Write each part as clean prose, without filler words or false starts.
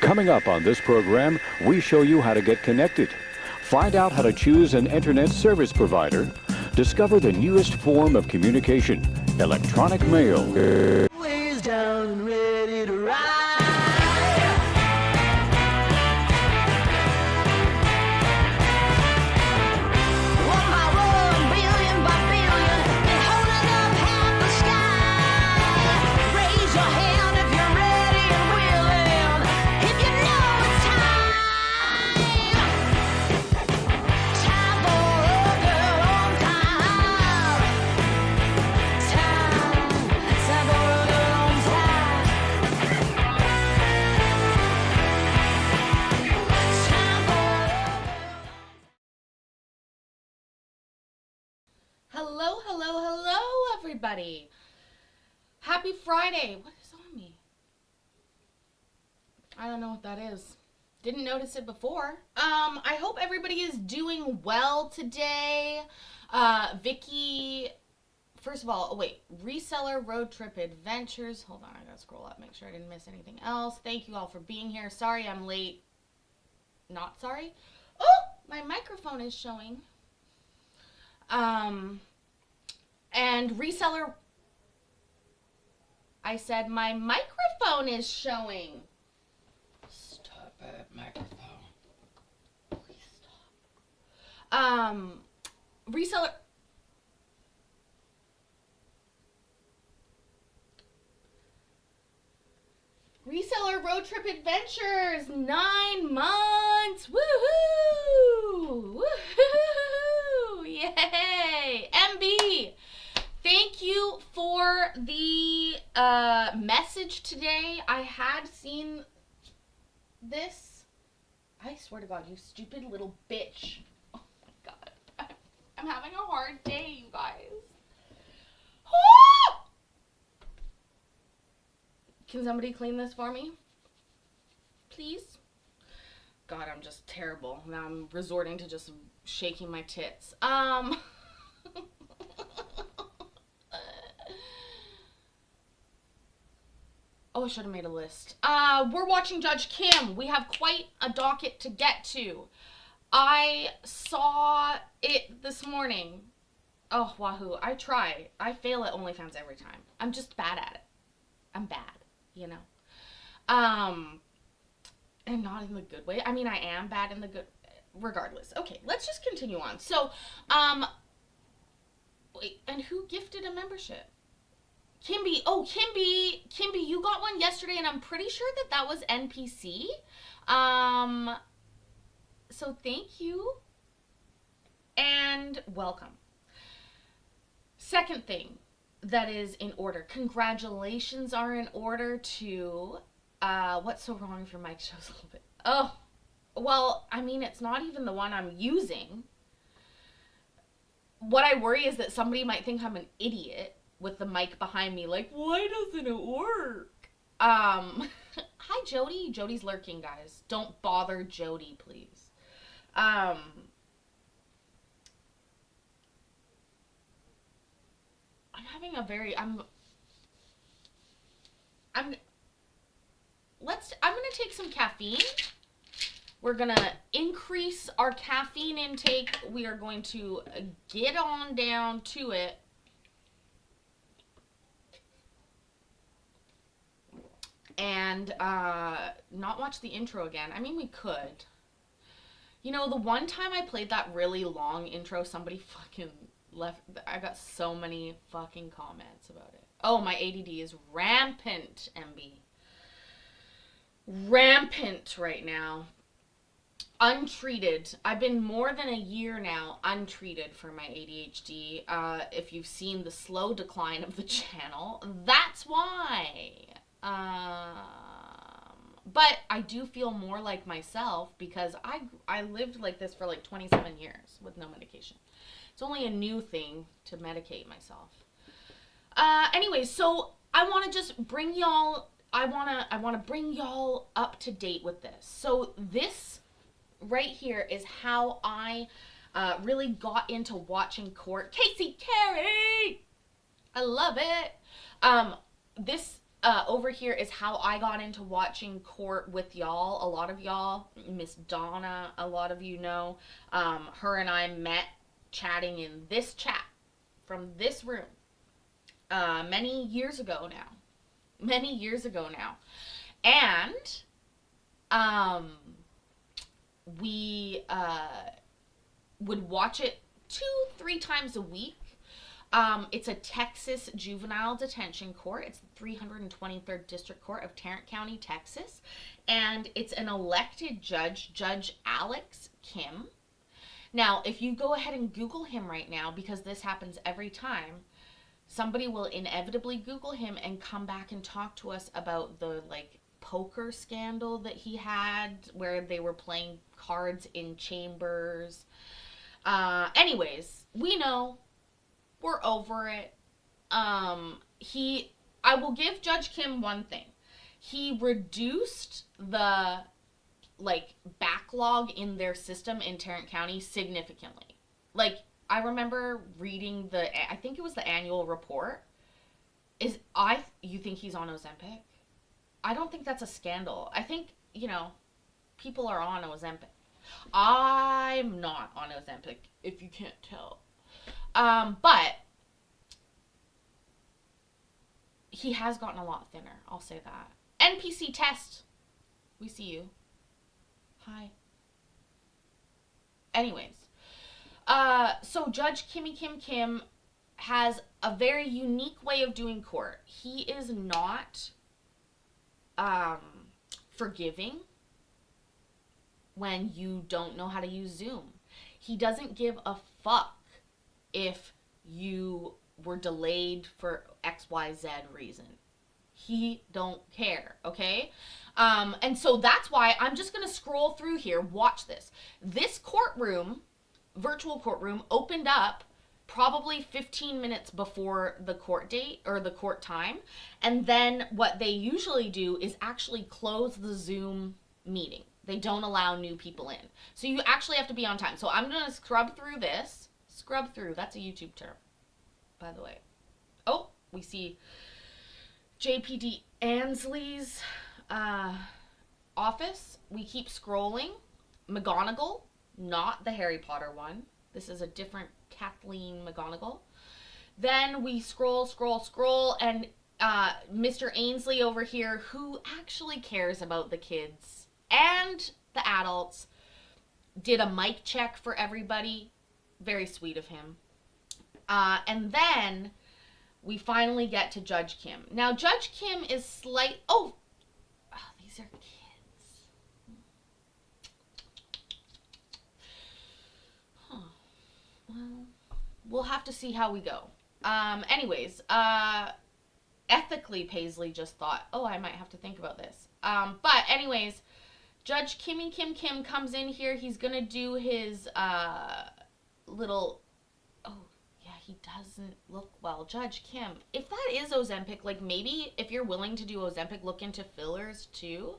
Coming up on this program, we show you how to get connected. Find out how to choose an internet service provider. Discover the newest form of communication, electronic mail. Ways down and ready to ride. One by one, billion by billion, been holding up half the sky. Raise your hand if you're ready and willing, if you know it's time. Time for a girl on time. Time for a girl on time. Time for a Hello, hello, hello, everybody. Happy Friday. What is on me? I don't know what that is. Didn't notice it before. I hope everybody is doing well today. Vicky, first of all, Reseller Road Trip Adventures. Hold on, I gotta scroll up, make sure I didn't miss anything else. Thank you all for being here. Sorry I'm late. Not sorry. Oh, my microphone is showing. And reseller, I said my microphone is showing. Stop it, microphone. Please stop. Reseller. Reseller Road Trip Adventures, 9 months. Woohoo! Woohoo! Yay! MB, thank you for the message today. I had seen this. I swear to God, you stupid little bitch. Oh my God. I'm having a hard day, you guys. Ah! Can somebody clean this for me? Please? God, I'm just terrible. Now I'm resorting to just shaking my tits. Oh, I should have made a list. We're watching Judge Kim. We have quite a docket to get to. I saw it this morning. Oh, wahoo. I try. I fail at OnlyFans every time. I'm just bad at it. I'm bad, you know. And not in the good way. I mean, I am bad in the good, regardless. Okay, let's just continue on. So, wait, and who gifted a membership? Kimby. Oh, Kimby, you got one yesterday, and I'm pretty sure that was NPC. So thank you, and welcome. Second thing that is in order. Congratulations are in order to, what's so wrong if your mic shows a little bit? Oh, well, I mean, it's not even the one I'm using. What I worry is that somebody might think I'm an idiot with the mic behind me, like, why doesn't it work? Hi, Jody. Jody's lurking, guys. Don't bother Jody, please. I'm having a very, I'm gonna take some caffeine. We're gonna increase our caffeine intake. We are going to get on down to it. And not watch the intro again. I mean, we could. You know, the one time I played that really long intro, somebody fucking left. I got so many fucking comments about it. Oh, my ADD is rampant, MB. Rampant right now. Untreated. I've been more than a year now untreated for my ADHD. If you've seen the slow decline of the channel, that's why. But I do feel more like myself because I lived like this for like 27 years with no medication. It's only a new thing to medicate myself. Anyways, so I want to just bring y'all, I want to bring y'all up to date with this. So this right here is how I really got into watching court. Casey Carey! I love it. This over here is how I got into watching court with y'all. A lot of y'all, Miss Donna, a lot of you know, her and I met chatting in this chat from this room many years ago now. And we would watch it 2-3 times a week. It's a Texas juvenile detention court. It's the 323rd District Court of Tarrant County, Texas. And it's an elected judge, Judge Alex Kim. Now, if you go ahead and Google him right now, because this happens every time, somebody will inevitably Google him and come back and talk to us about the, like, poker scandal that he had where they were playing cards in chambers. Anyways, we know. We're over it. I will give Judge Kim one thing. He reduced the, like, backlog in their system in Tarrant County significantly. Like, I remember reading I think it was the annual report. You think he's on Ozempic? I don't think that's a scandal. I think, people are on Ozempic. I'm not on Ozempic, if you can't tell. But he has gotten a lot thinner. I'll say that. NPC test. We see you. Hi. Anyways. So Judge Kim has a very unique way of doing court. He is not, forgiving when you don't know how to use Zoom. He doesn't give a fuck if you were delayed for XYZ reason. He don't care, okay? And so that's why I'm just going to scroll through here. Watch this. This courtroom, virtual courtroom, opened up probably 15 minutes before the court date or the court time. And then what they usually do is actually close the Zoom meeting. They don't allow new people in. So you actually have to be on time. So I'm going to scrub through this. Scrub through. That's a YouTube term, by the way. Oh, we see JPD Ansley's office. We keep scrolling. McGonagall, not the Harry Potter one. This is a different Kathleen McGonagall. Then we scroll, and Mr. Ainsley over here, who actually cares about the kids and the adults, did a mic check for everybody. Very sweet of him. And then we finally get to Judge Kim. Now, Judge Kim is oh, these are kids. Huh. Well, we'll have to see how we go. Anyways, ethically, Paisley just thought, oh, I might have to think about this. But anyways, Judge Kim comes in here. He's gonna do his little, he doesn't look well. Judge Kim, if that is Ozempic, like, maybe if you're willing to do Ozempic, look into fillers too,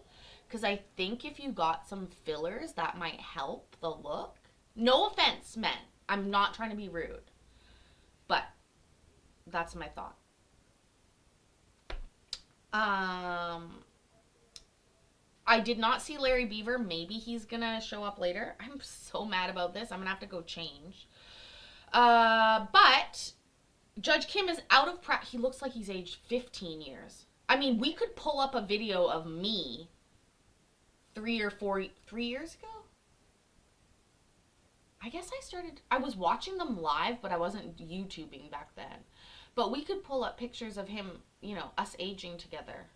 because I think if you got some fillers, that might help the look. No offense, men. I'm not trying to be rude, but that's my thought. I did not see Larry Beaver. Maybe he's gonna show up later. I'm so mad about this. I'm gonna have to go change. But Judge Kim is out of prep. He looks like he's aged 15 years. I mean, we could pull up a video of me 3 years ago. I guess I was watching them live, but I wasn't YouTubing back then. But we could pull up pictures of him, us aging together.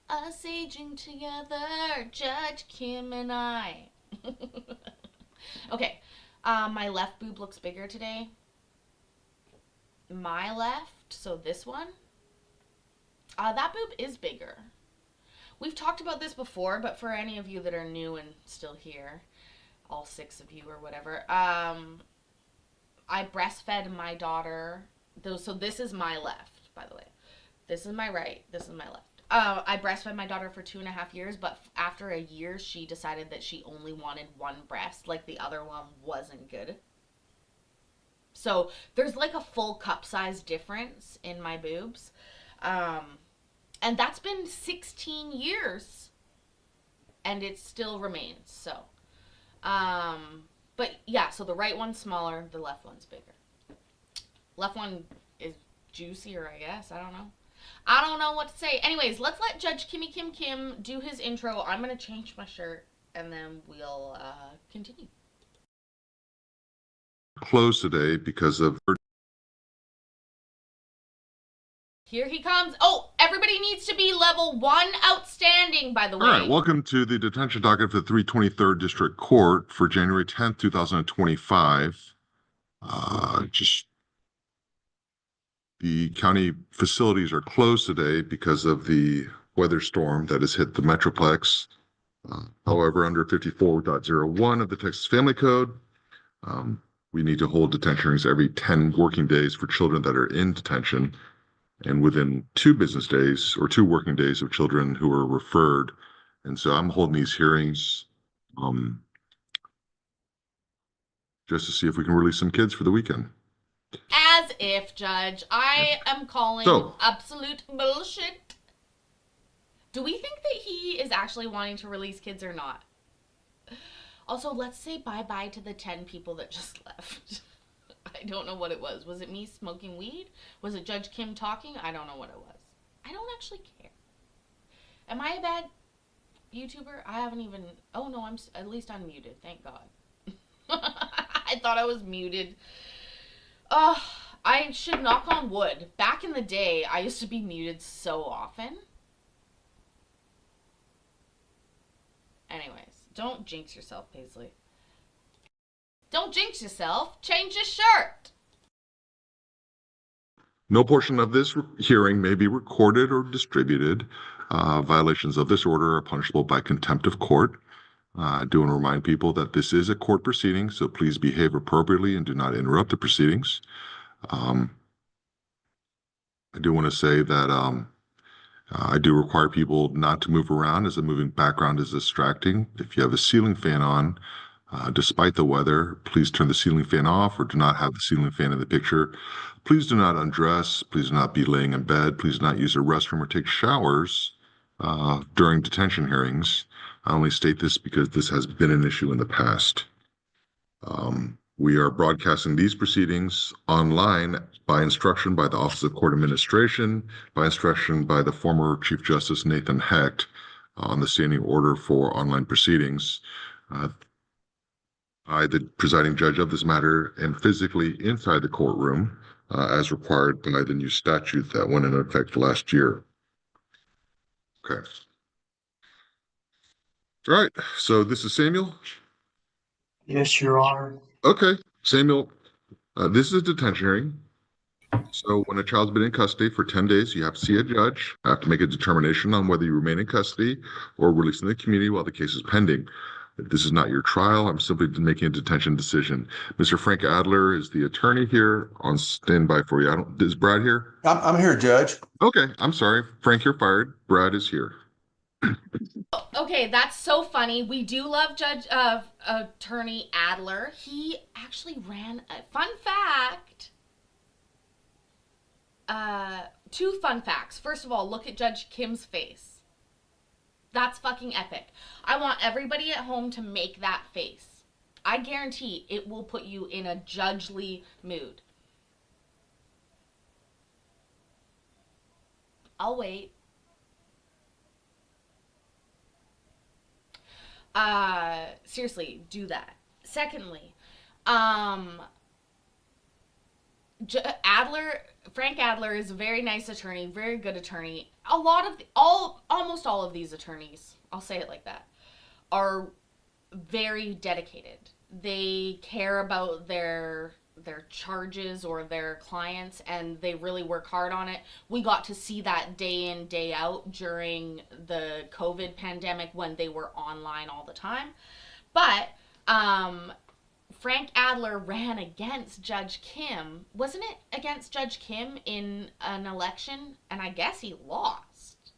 Us aging together, Judge Kim and I. Okay. My left boob looks bigger today. My left, so this one. That boob is bigger. We've talked about this before, but for any of you that are new and still here, all 6 of you or whatever, I breastfed my daughter. So this is my left, by the way. This is my right. This is my left. I breastfed my daughter for 2.5 years, but after a year, she decided that she only wanted one breast, like the other one wasn't good. So there's like a full cup size difference in my boobs. And that's been 16 years. And it still remains. So, but yeah, so the right one's smaller, the left one's bigger. Left one is juicier, I guess. I don't know. I don't know what to say. Anyways, let's let Judge Kimmy Kim Kim do his intro. I'm going to change my shirt, and then we'll continue. Closed today because of... Here he comes. Oh, everybody needs to be level 1 outstanding, by the way. All right, welcome to the detention docket for the 323rd District Court for January 10th, 2025. Just the county facilities are closed today because of the weather storm that has hit the Metroplex. However, under 54.01 of the Texas Family Code, we need to hold detention hearings every 10 working days for children that are in detention, and within 2 business days or 2 working days of children who are referred. And so I'm holding these hearings just to see if we can release some kids for the weekend. As if, Judge. I am calling absolute bullshit. Do we think that he is actually wanting to release kids or not? Also, let's say bye-bye to the 10 people that just left. I don't know what it was. Was it me smoking weed? Was it Judge Kim talking? I don't know what it was. I don't actually care. Am I a bad YouTuber? I haven't even... Oh, no, at least I'm muted. Thank God. I thought I was muted. I should knock on wood. Back in the day, I used to be muted so often. Anyways, don't jinx yourself, Paisley. Don't jinx yourself. Change your shirt. No portion of this hearing may be recorded or distributed. Violations of this order are punishable by contempt of court. I do want to remind people that this is a court proceeding, so please behave appropriately and do not interrupt the proceedings. I do want to say that I do require people not to move around, as the moving background is distracting. If you have a ceiling fan on, despite the weather, please turn the ceiling fan off or do not have the ceiling fan in the picture. Please do not undress. Please do not be laying in bed. Please do not use a restroom or take showers during detention hearings. I only state this because this has been an issue in the past. We are broadcasting these proceedings online by instruction by the Office of Court Administration, by instruction by the former Chief Justice Nathan Hecht on the standing order for online proceedings. I, the presiding judge of this matter, am physically inside the courtroom as required by the new statute that went into effect last year. Okay. All right, so this is Samuel? Yes, Your Honor. Okay, Samuel, this is a detention hearing. So when a child's been in custody for 10 days, you have to see a judge, have to make a determination on whether you remain in custody or released in the community while the case is pending. This is not your trial. I'm simply making a detention decision. Mr. Frank Adler is the attorney here on standby for you. Is Brad here? I'm here, Judge. Okay, I'm sorry. Frank, you're fired. Brad is here. Okay, that's so funny. We do love Attorney Adler. He actually ran a fun fact. 2 fun facts. First of all, look at Judge Kim's face. That's fucking epic. I want everybody at home to make that face. I guarantee it will put you in a judgely mood. I'll wait. Seriously, do that. Secondly, Frank Adler is a very nice attorney, very good attorney. Almost all of these attorneys, I'll say it like that, are very dedicated. They care about their charges or their clients, and they really work hard on it. We got to see that day in, day out during the COVID pandemic when they were online all the time. But Frank Adler ran against Judge Kim. Wasn't it against Judge Kim in an election? And I guess he lost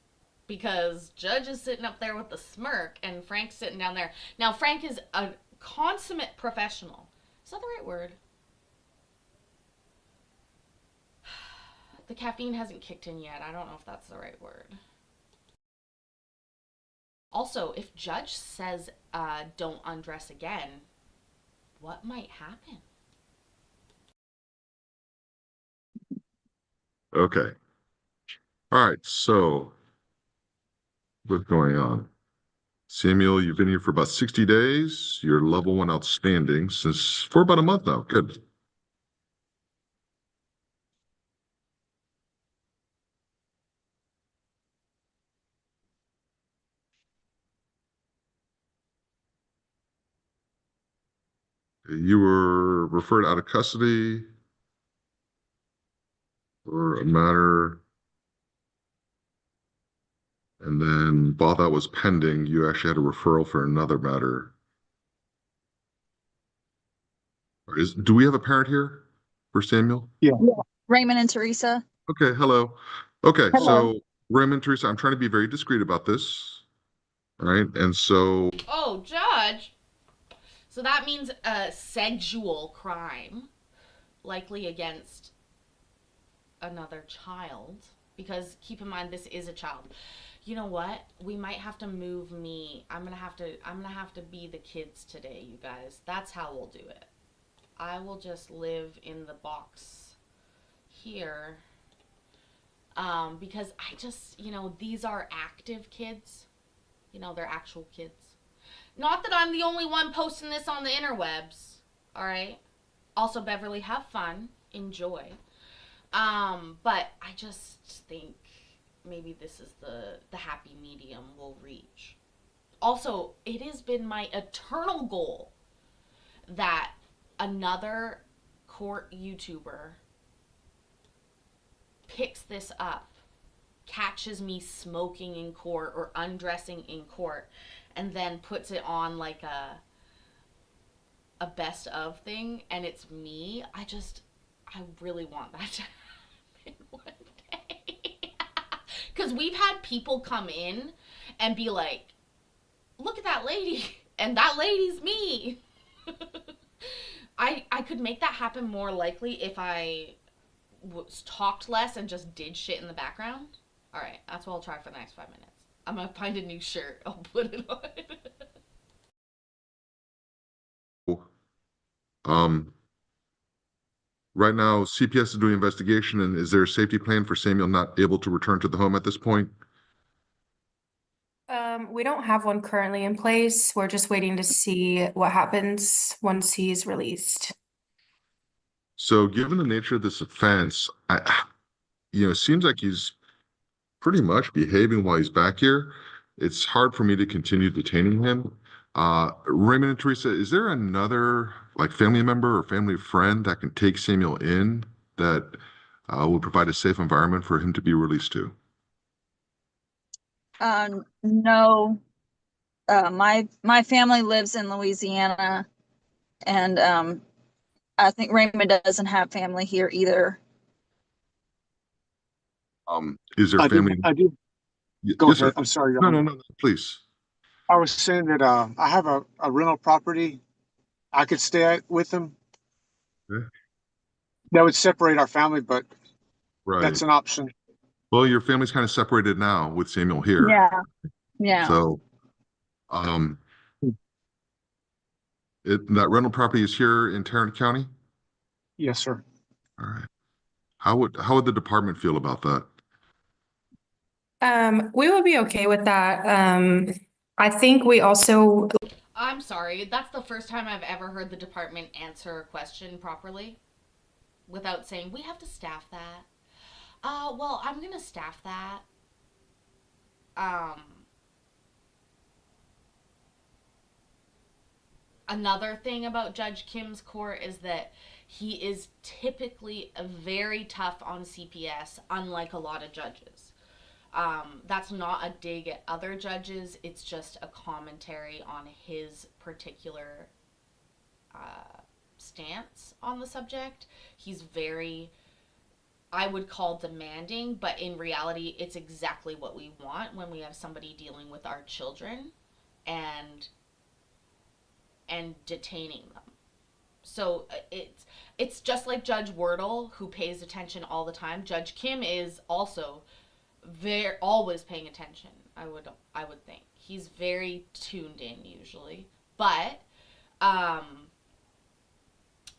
because Judge is sitting up there with the smirk and Frank's sitting down there. Now, Frank is a consummate professional. Is that the right word? The caffeine hasn't kicked in yet. I don't know if that's the right word. Also, if Judge says don't undress again, what might happen? Okay. All right. So what's going on? Samuel, you've been here for about 60 days. You're level 1 outstanding since for about a month now. Good. You were referred out of custody for a matter, and then while that was pending, you actually had a referral for another matter. Do we have a parent here for Samuel? Yeah. Yeah. Raymond and Teresa. Okay, hello. Okay, Hello. so Raymond, Teresa, I'm trying to be very discreet about this. All right, and so Oh, Judge! So that means a sexual crime, likely against another child. Because keep in mind, this is a child. You know what? We might have to move me. I'm gonna have to be the kids today, you guys. That's how we'll do it. I will just live in the box here. Because I just, these are active kids. They're actual kids. Not that I'm the only one posting this on the interwebs. Alright? Also, Beverly, have fun. Enjoy. But I just think maybe this is the happy medium we'll reach. Also, it has been my eternal goal that another court YouTuber picks this up, catches me smoking in court or undressing in court, and then puts it on like a best of thing, and it's me. I really want that to happen one day. Because we've had people come in and be like, look at that lady, and that lady's me. I could make that happen more likely if I talked less and just did shit in the background. Alright, that's what I'll try for the next 5 minutes. I'm gonna find a new shirt. I'll put it um, right now CPS is doing investigation, and is there a safety plan for Samuel not able to return to the home at this point? We don't have one currently in place. We're just waiting to see what happens once he's released. So given the nature of this offense, it seems like he's pretty much behaving while he's back here. It's hard for me to continue detaining him. Raymond and Teresa, is there another like family member or family friend that can take Samuel in that will provide a safe environment for him to be released to? No. My family lives in Louisiana, and I think Raymond doesn't have family here either. Is there I family? do. Yes, Go sir. ahead. I'm sorry. No, please. I was saying that I have a rental property. I could stay with them. Okay. That would separate our family, but Right. that's an option. Well, your family's kind of separated now with Samuel here. Yeah. Yeah. So, that rental property is here in Tarrant County? Yes, sir. All right. How would the department feel about that? We would be okay with that. I think we also I'm sorry, that's the first time I've ever heard the department answer a question properly without saying, we have to staff that. Well, I'm gonna staff that. Another thing about Judge Kim's court is that he is typically very tough on CPS, unlike a lot of judges. That's not a dig at other judges. It's just a commentary on his particular stance on the subject. He's very, I would call demanding, but in reality, it's exactly what we want when we have somebody dealing with our children and detaining them. So it's just like Judge Wordle, who pays attention all the time. Judge Kim is also always paying attention. I would think. He's very tuned in usually. But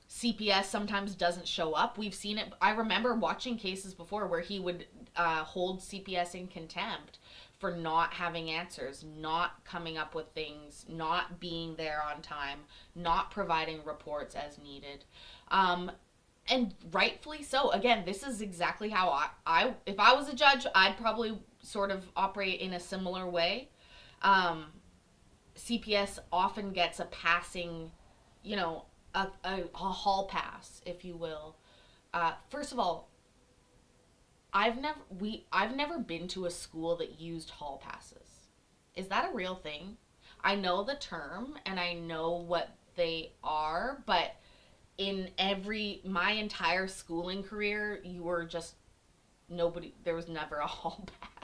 CPS sometimes doesn't show up. We've seen it. I remember watching cases before where he would hold CPS in contempt for not having answers, not coming up with things, not being there on time, not providing reports as needed. And rightfully so. Again, this is exactly how I if I was a judge, I'd probably sort of operate in a similar way. CPS often gets a passing, a hall pass, if you will. First of all, I've never been to a school that used hall passes. Is that a real thing? I know the term and I know what they are, but in my entire schooling career, there was never a hall pass.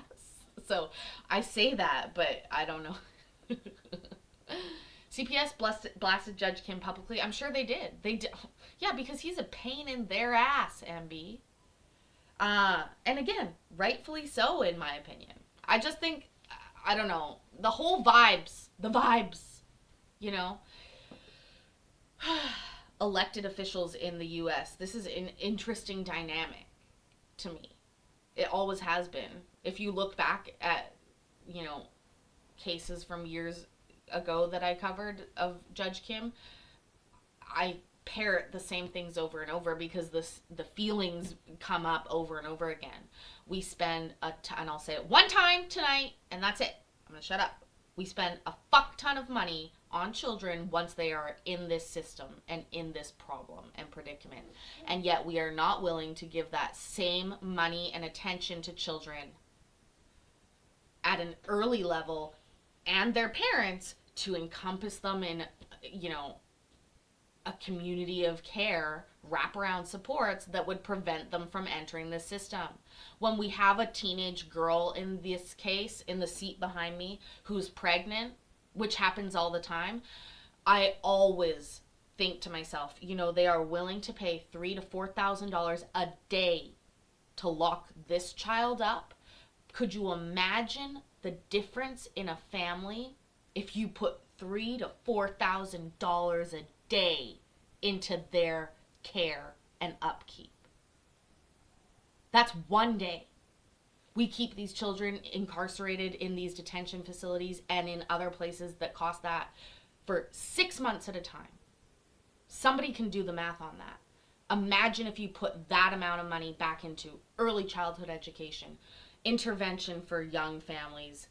So I say that, but I don't know. CPS blasted Judge Kim publicly. I'm sure they did. They did. Yeah, because he's a pain in their ass, MB. And again, rightfully so, in my opinion. I just think, I don't know, the vibes, elected officials in the U.S. This is an interesting dynamic to me. It always has been. If you look back at, cases from years ago that I covered of Judge Kim, I parrot the same things over and over because the feelings come up over and over again. We spend and I'll say it one time tonight, and that's it. I'm gonna shut up. We spend a fuck ton of money on children once they are in this system and in this problem and predicament. And yet we are not willing to give that same money and attention to children at an early level and their parents to encompass them in, a community of care, wraparound supports that would prevent them from entering the system. When we have a teenage girl in this case, in the seat behind me, who's pregnant, which happens all the time, I always think to myself, they are willing to pay $3,000 to $4,000 a day to lock this child up. Could you imagine the difference in a family if you put $3,000 to $4,000 a day into their care and upkeep? That's one day. We keep these children incarcerated in these detention facilities and in other places that cost that for 6 months at a time. Somebody can do the math on that. Imagine if you put that amount of money back into early childhood education, intervention for young families.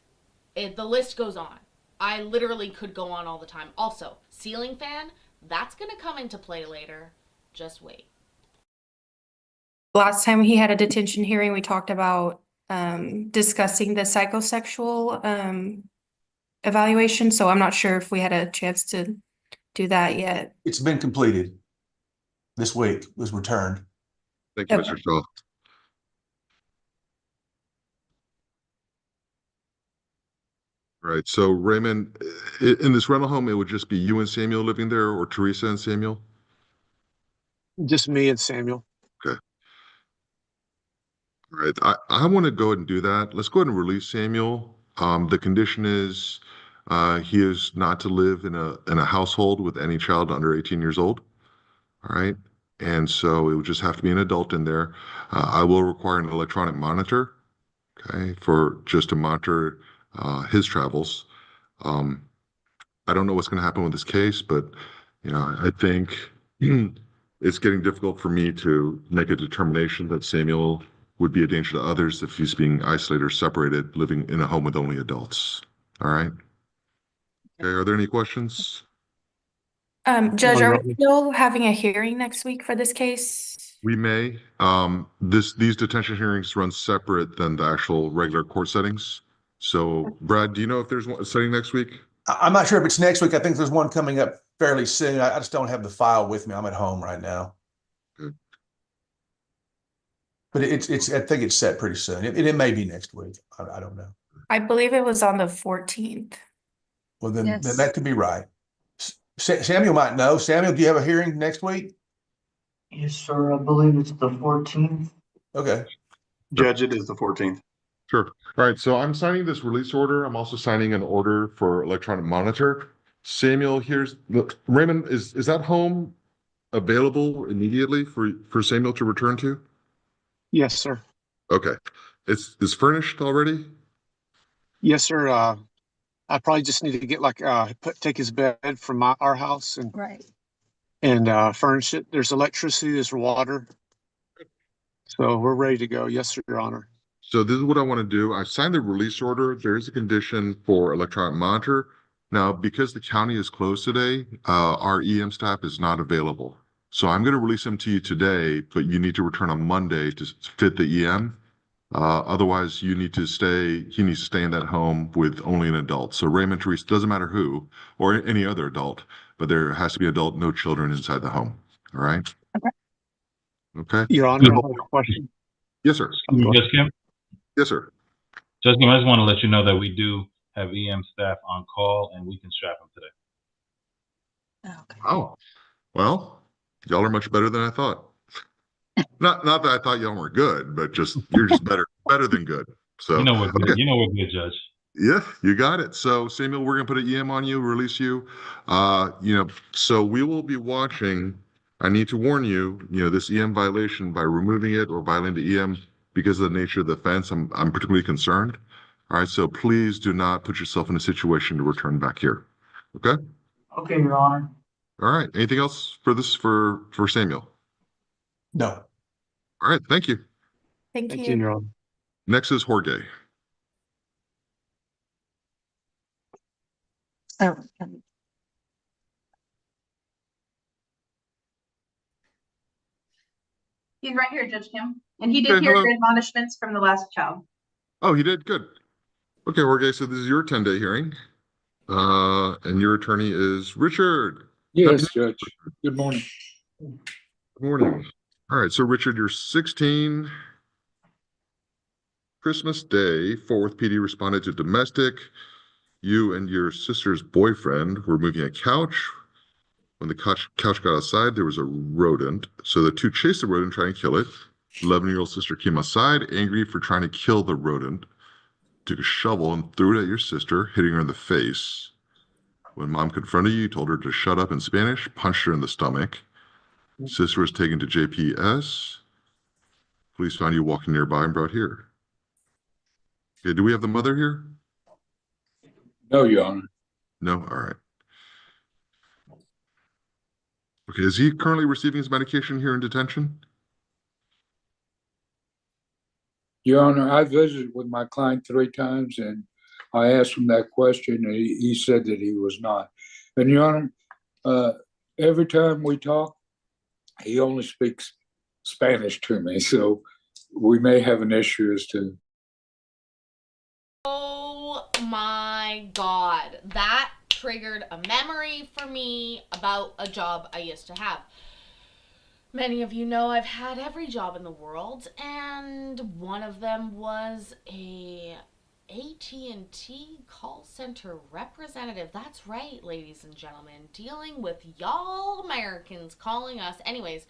The list goes on. I literally could go on all the time. Also, ceiling fan, that's going to come into play later. Just wait. Last time he had a detention hearing, we talked about discussing the psychosexual evaluation. So I'm not sure if we had a chance to do that yet. It's been completed this week, was returned. Thank you, Okay. Mr. Shaw. Right. So Raymond, in this rental home, it would just be you and Samuel living there, or Teresa and Samuel? Just me and Samuel. Okay. All right. I want to go ahead and do that. Let's go ahead and release Samuel. The condition is he is not to live in a household with any child under 18 years old. All right. And so it would just have to be an adult in there. I will require an electronic monitor, okay, just to monitor his travels. I don't know what's going to happen with this case, but I think it's getting difficult for me to make a determination that Samuel would be a danger to others if he's being isolated or separated, living in a home with only adults. All right. Okay. Are there any questions? Judge, are we still having a hearing next week for this case? We may. These detention hearings run separate than the actual regular court settings. So, Brad, do you know if there's one setting next week? I'm not sure if it's next week. I think there's one coming up fairly soon. I just don't have the file with me. I'm at home right now. Good. But I think it's set pretty soon. It may be next week. I don't know. I believe it was on the 14th. Well, then Yes. that could be right. Samuel might know. Samuel, do you have a hearing next week? Yes, sir. I believe it's the 14th. Okay. Judge, it is the 14th. Sure. All right. So I'm signing this release order. I'm also signing an order for electronic monitor. Samuel, look, Raymond, is that home available immediately for Samuel to return to? Yes, sir. Okay. It's furnished already? Yes, sir. I probably just need to get like take his bed from our house Right. and furnish it. There's electricity, there's water, so we're ready to go. Yes, sir, Your Honor. So this is what I want to do. I signed the release order. There is a condition for electronic monitor. Now, because the county is closed today, our EM staff is not available. So I'm going to release him to you today, but you need to return on Monday to fit the EM. Otherwise, he needs to stay in that home with only an adult. So Raymond, Teresa, doesn't matter who, or any other adult, but there has to be adult, no children inside the home. All right? Okay. Okay. Your Honor, I have a question. Yes, sir. Just Kim, Yes, sir. just Kim, I just want to let you know that we do have EM staff on call and we can strap them today. Okay. Oh, well, y'all are much better than I thought. Not that I thought y'all were good, but you're just better than good. So You know we're good. okay. You know we're good, Judge. Yeah, you got it. So Samuel, we're gonna put an EM on you, release you. So we will be watching. I need to warn you, this EM violation by removing it or violating the EM because of the nature of the offense, I'm particularly concerned. All right, so please do not put yourself in a situation to return back here. Okay? Okay, Your Honor. All right. Anything else for Samuel? No. All right, thank you. Thank Thank you. you, Your Honor. Next is Jorge. Oh, He's right here, Judge Kim. And he did Okay, hear hello. your admonishments from the last child. Oh, he did? Good. Okay, Jorge, so this is your 10-day hearing. And your attorney is Richard. Yes, Judge. Good morning. Good morning. All right, so Richard, you're 16. Christmas Day, Fort Worth PD responded to domestic. You and your sister's boyfriend were moving a couch. When the couch got outside, there was a rodent. So the two chased the rodent, trying to kill it. 11-year-old sister came outside, angry for trying to kill the rodent. Took a shovel and threw it at your sister, hitting her in the face. When mom confronted you, you told her to shut up in Spanish, punched her in the stomach. Sister was taken to JPS. Police found you walking nearby and brought here. Okay, do we have the mother here? No, Your Honor. No? All right. Okay, is he currently receiving his medication here in detention? Your Honor, I visited with my client 3 times and I asked him that question and he said that he was not. And Your Honor, every time we talk, he only speaks Spanish to me. So we may have an issue as to. Oh my God. That triggered a memory for me about a job I used to have. Many of you know I've had every job in the world, and one of them was a AT&T call center representative. That's right, ladies and gentlemen, dealing with y'all Americans calling us. Anyways,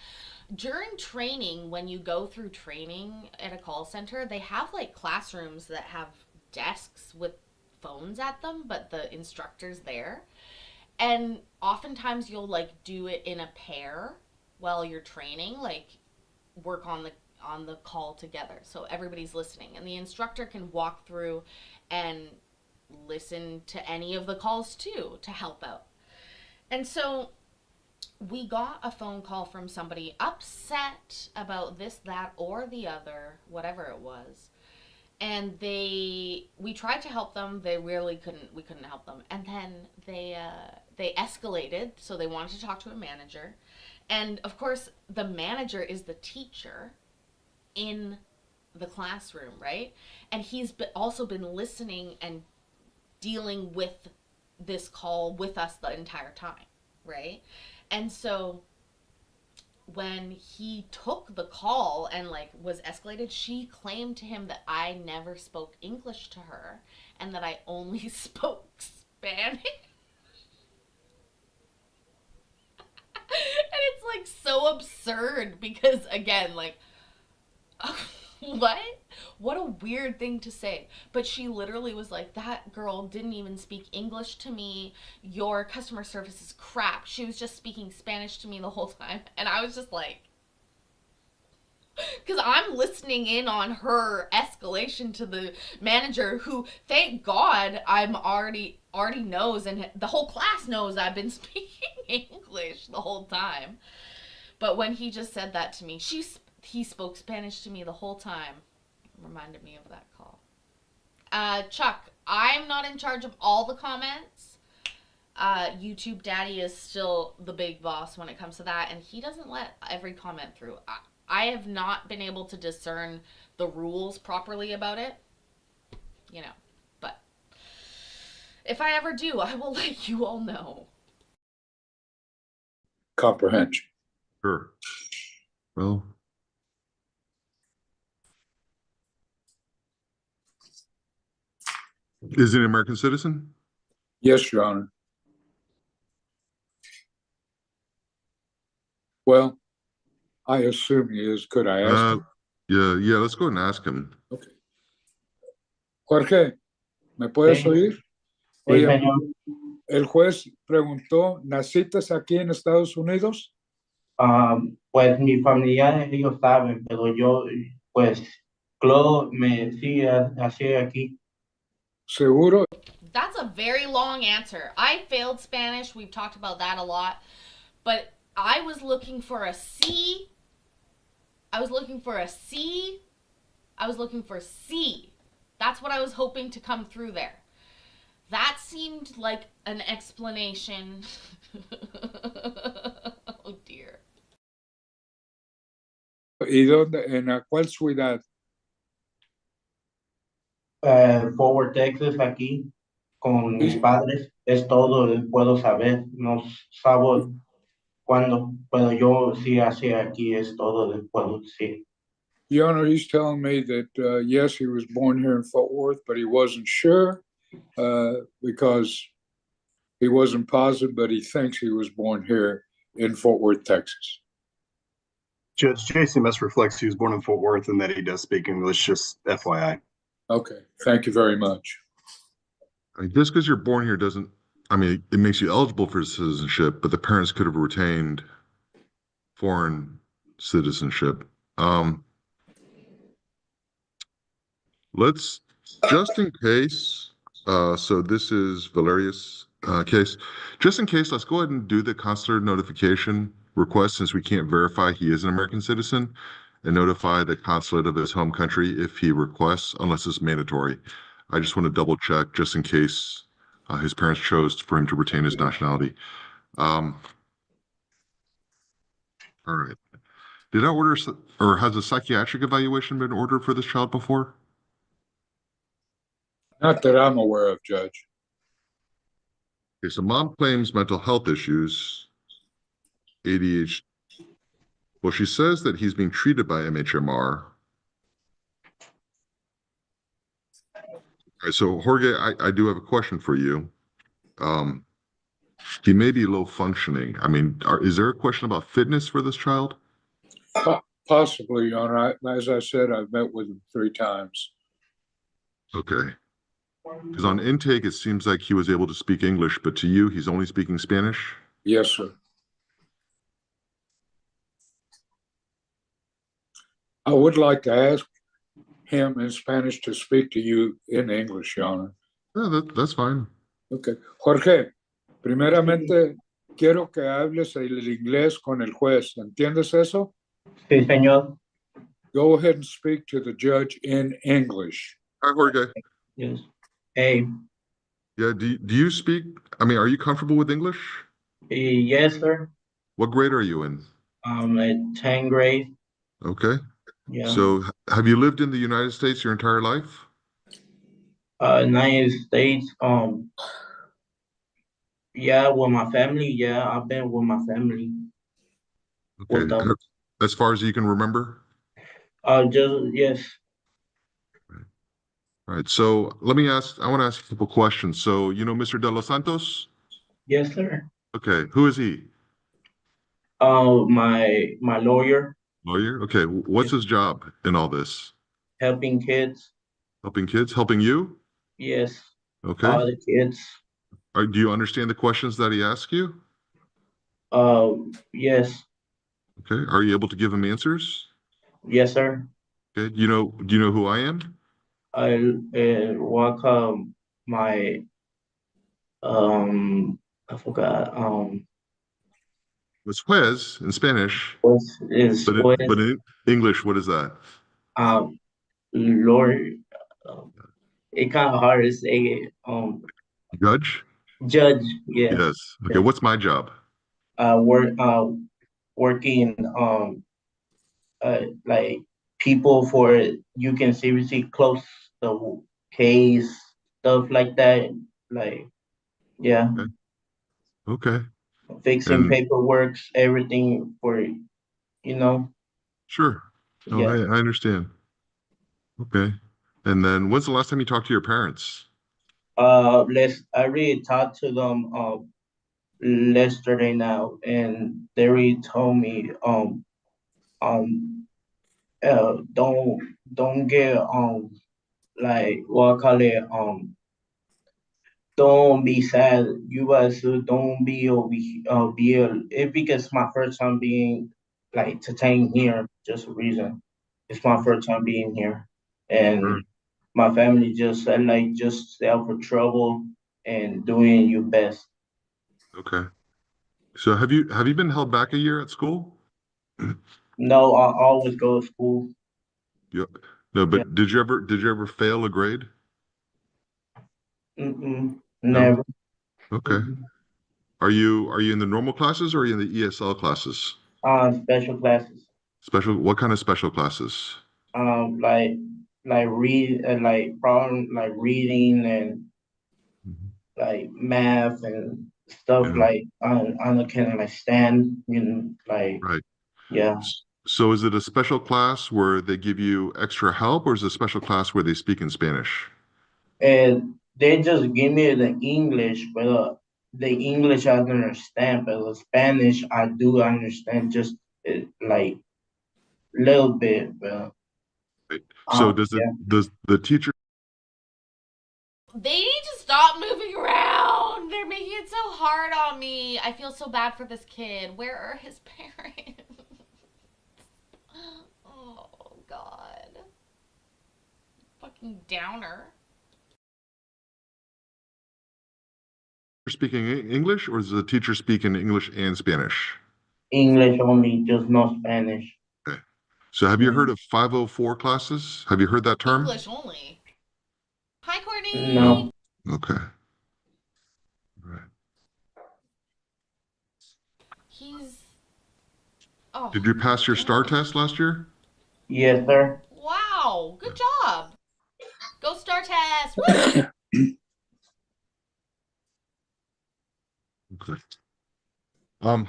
during training, when you go through training at a call center, they have like classrooms that have desks with phones at them, but the instructor's there. And oftentimes you'll like do it in a pair while you're training, like work on the call together, so everybody's listening, and the instructor can walk through and listen to any of the calls too to help out. And so we got a phone call from somebody upset about this, that, or the other, whatever it was. And we tried to help them. We couldn't help them. And then they escalated, so they wanted to talk to a manager. And of course, the manager is the teacher in the classroom, right? And he's also been listening and dealing with this call with us the entire time, right? And so when he took the call and like was escalated, she claimed to him that I never spoke English to her and that I only spoke Spanish. And it's like so absurd because again, like, what? what a weird thing to say. But she literally was like, that girl didn't even speak English to me. Your customer service is crap. She was just speaking Spanish to me the whole time. And I was just like, because I'm listening in on her escalation to the manager, who, thank God, I'm already knows, and the whole class knows I've been speaking English the whole time. But when he just said that to me, he spoke Spanish to me the whole time. Reminded me of that call. Chuck, I'm not in charge of all the comments. YouTube Daddy is still the big boss when it comes to that, and he doesn't let every comment through. I have not been able to discern the rules properly about it, but if I ever do, I will let you all know. Comprehension. Sure. Well, is he an American citizen? Yes, Your Honor. Well, I assume he is. Could I ask him? Yeah, let's go ahead and ask him. Okay. Jorge, ¿me puedes Sí. oír? Sí, Oye, señor. el juez preguntó, ¿naciste aquí en Estados Unidos? Pues mis familiares ellos saben, pero yo, pues, Claude me sigue así aquí. ¿Seguro? That's a very long answer. I failed Spanish. We've talked about that a lot. But I was looking for a C. I was looking for a C. I was looking for C. That's what I was hoping to come through there. That seemed like an explanation. Oh dear. ¿Y dónde? ¿En cuál ciudad? Forward Texas aquí con mis Sí. padres es todo, puedo saber, no sabo cuándo, pero yo sí así aquí es todo, puedo decir. Your Honor, he's telling me that, yes, he was born here in Fort Worth, but he wasn't sure because he wasn't positive, but he thinks he was born here in Fort Worth, Texas. Judge, JCMS reflects he was born in Fort Worth and that he does speak English, just FYI. Okay, thank you very much. I mean, just because you're born here doesn't, it makes you eligible for citizenship, but the parents could have retained foreign citizenship. Let's, just in case, so this is Valerius' case. Just in case, let's go ahead and do the consular notification request, since we can't verify he is an American citizen, and notify the consulate of his home country if he requests, unless it's mandatory. I just want to double check just in case his parents chose for him to retain his nationality. All right. Did I order, or has a psychiatric evaluation been ordered for this child before? Not that I'm aware of, Judge. Okay, so mom claims mental health issues, ADHD. Well, she says that he's being treated by MHMR. All right, so Jorge, I do have a question for you. He may be low functioning. Is there a question about fitness for this child? Possibly, Your Honor. As I said, I've met with him 3 times. Okay. Because on intake, it seems like he was able to speak English, but to you, he's only speaking Spanish? Yes, sir. I would like to ask him in Spanish to speak to you in English, Your Honor. Yeah, that's fine. Okay. Jorge, primeramente, quiero que hables el inglés con el juez. ¿Entiendes eso? Sí, señor. Go ahead and speak to the judge in English. Hi, Jorge. Yes. Hey. Yeah, do you speak, are you comfortable with English? Yes, sir. What grade are you in? At 10th grade. Okay. Yeah. So have you lived in the United States your entire life? United States. Yeah, with my family. Yeah, I've been with my family. Okay. With them. As far as you can remember? Yes. All right. So I want to ask a couple questions. So, you know Mr. De Los Santos? Yes, sir. Okay. Who is he? My lawyer. Lawyer? Okay. What's his job in all this? helping kids. Helping kids? Helping you? Yes, Okay. all the kids. Do you understand the questions that he asked you? Yes, Okay. Are you able to give him answers? yes, sir. Okay. Do you know who I am? I welcome my I forgot It's juez in Spanish, what's is but what in English, what is that? um Lord. It kind of hard to say it. Judge? Judge. Yes. Yes. Okay. Yes. What's my job? Work working like people for you can seriously close the case, stuff like that. Like, yeah, Okay. Okay. fixing And paperwork, everything for, sure. No, yeah. I understand. Okay. And then when's the last time you talked to your parents? I really talked to them yesterday now, and they really told me um don't get like what I call it don't be sad. You guys don't be it's because it's my first time being like detained here. Just a reason. It's my first time being here, Sure. and my family just said like just stay out for trouble and doing your best. Okay. So have you been held back a year at school? No, I always go to school. Yeah. No, Yeah. but did you ever fail a grade? No? Never. Okay. Mm-mm. Are you in the normal classes or are you in the ESL classes? Special classes. What kind of special classes? Um, like read like problem like reading and Mhm. like math and stuff Yeah, like on the kind of like stand, like right. yeah. So is it a special class where they give you extra help or is it a special class where they speak in Spanish? And they just give me the English, but the English I don't understand, but the Spanish I do understand just like little bit, but Right. So yeah. does the teacher They need to stop moving around. They're making it so hard on me. I feel so bad for this kid. Where are his parents? Oh, God. Fucking downer. speaking English or is the teacher speaking English and Spanish? English only, just no Spanish. Okay. So have you heard of 504 classes? Have you heard that term? English only. Hi, No. Courtney. Okay. Right. He's. Oh. Did you pass your STAR test last year? Yes, sir. Wow. Good job. Go Star Test. Woo! Okay. Um,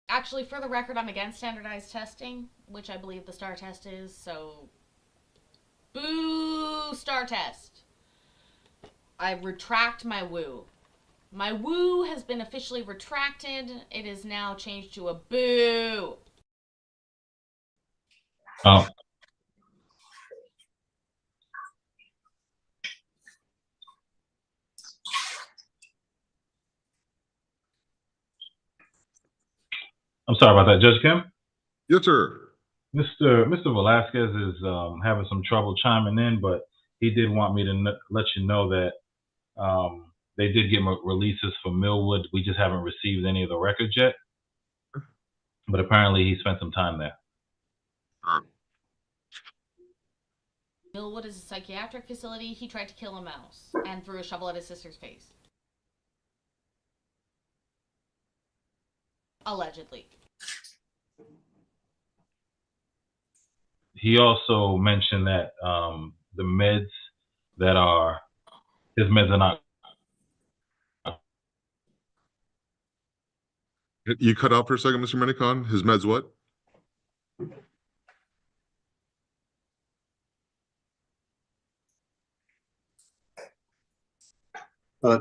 Actually, for the record, I'm against standardized testing, which I believe the STAR test is, so. Boo! STAR test. I retract my woo. My woo has been officially retracted. It is now changed to a boo. Oh, I'm sorry about that, Judge Kim. yes, sir. Mr. Velasquez is having some trouble chiming in, but he did want me to let you know that they did get releases for Millwood. We just haven't received any of the records yet, but apparently he spent some time there. Millwood is a psychiatric facility. He tried to kill a mouse and threw a shovel at his sister's face. Allegedly. He also mentioned that the meds that are his meds are not. You cut out for a second, Mr. Minicon. His meds what?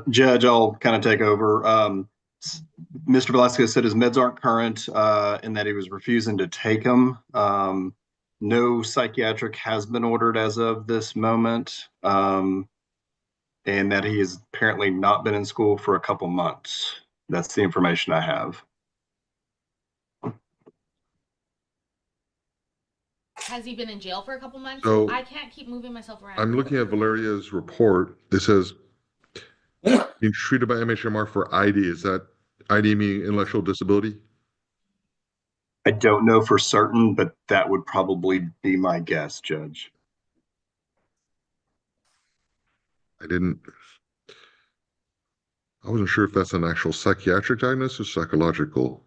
Judge, I'll kind of take over. Mr. Velasquez said his meds aren't current, and that he was refusing to take them. No psychiatric has been ordered as of this moment, and that he has apparently not been in school for a couple months. That's the information I have. Has he been in jail for a couple months? So, I can't keep moving myself around. I'm looking at Valeria's report. It says being treated by MHMR for ID. Is that ID meaning intellectual disability? I don't know for certain, but that would probably be my guess, Judge. I wasn't sure if that's an actual psychiatric diagnosis or psychological.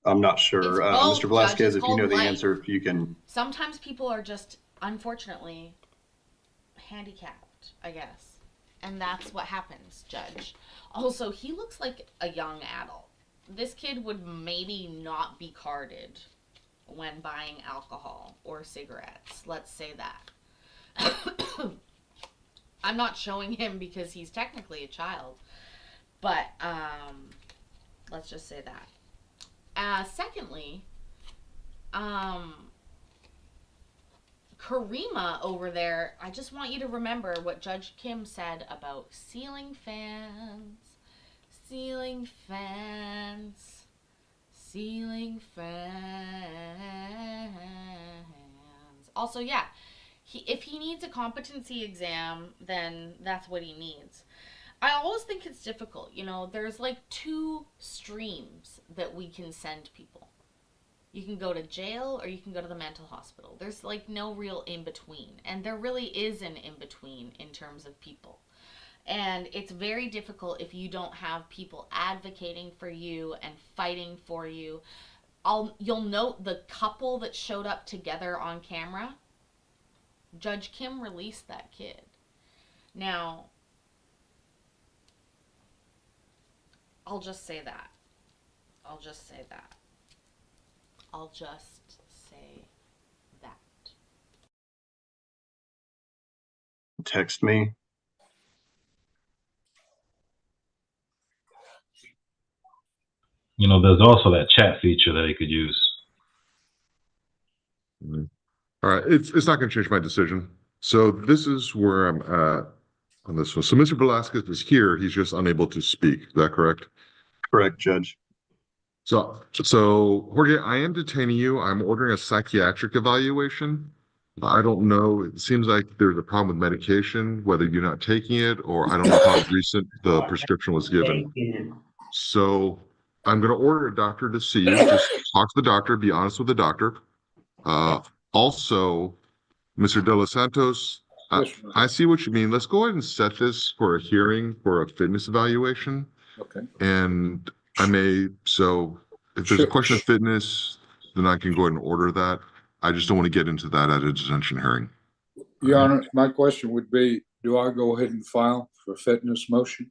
I'm not sure. both, Mr. Velasquez, Judge. if you know It's the called answer, if you can. Sometimes people are just, unfortunately, handicapped, I guess. And that's what happens, Judge. Also, he looks like a young adult. This kid would maybe not be carded when buying alcohol or cigarettes. Let's say that. I'm not showing him because he's technically a child. But, let's just say that. Secondly, Karima over there, I just want you to remember what Judge Kim said about ceiling fans. Ceiling fans. Ceiling fans. Also, yeah, if he needs a competency exam, then that's what he needs. I always think it's difficult. You know, there's like two streams that we can send people. You can go to jail or you can go to the mental hospital. There's like no real in-between. And there really is an in-between in terms of people. And it's very difficult if you don't have people advocating for you and fighting for you. You'll note the couple that showed up together on camera. Judge Kim released that kid. Now, I'll just say that. I'll just say that. Text me. You know, there's also that chat feature that he could use. All right, it's not going to change my decision. So this is where I'm at on this one. So Mr. Velasquez is here. He's just unable to speak. Is that correct? Correct, Judge. So Jorge, I am detaining you. I'm ordering a psychiatric evaluation. I don't know. It seems like there's a problem with medication, whether you're not taking it or I don't know how recent the prescription was given. So I'm going to order a doctor to see you. Just talk to the doctor. Be honest with the doctor. Also, Mr. De Los Santos, I see what you mean. Let's go ahead and set this for a hearing for a fitness evaluation. Okay. And so if there's a question of fitness, then I can go ahead and order that. I just don't want to get into that at a detention hearing. Your Honor, my question would be, do I go ahead and file for fitness motion?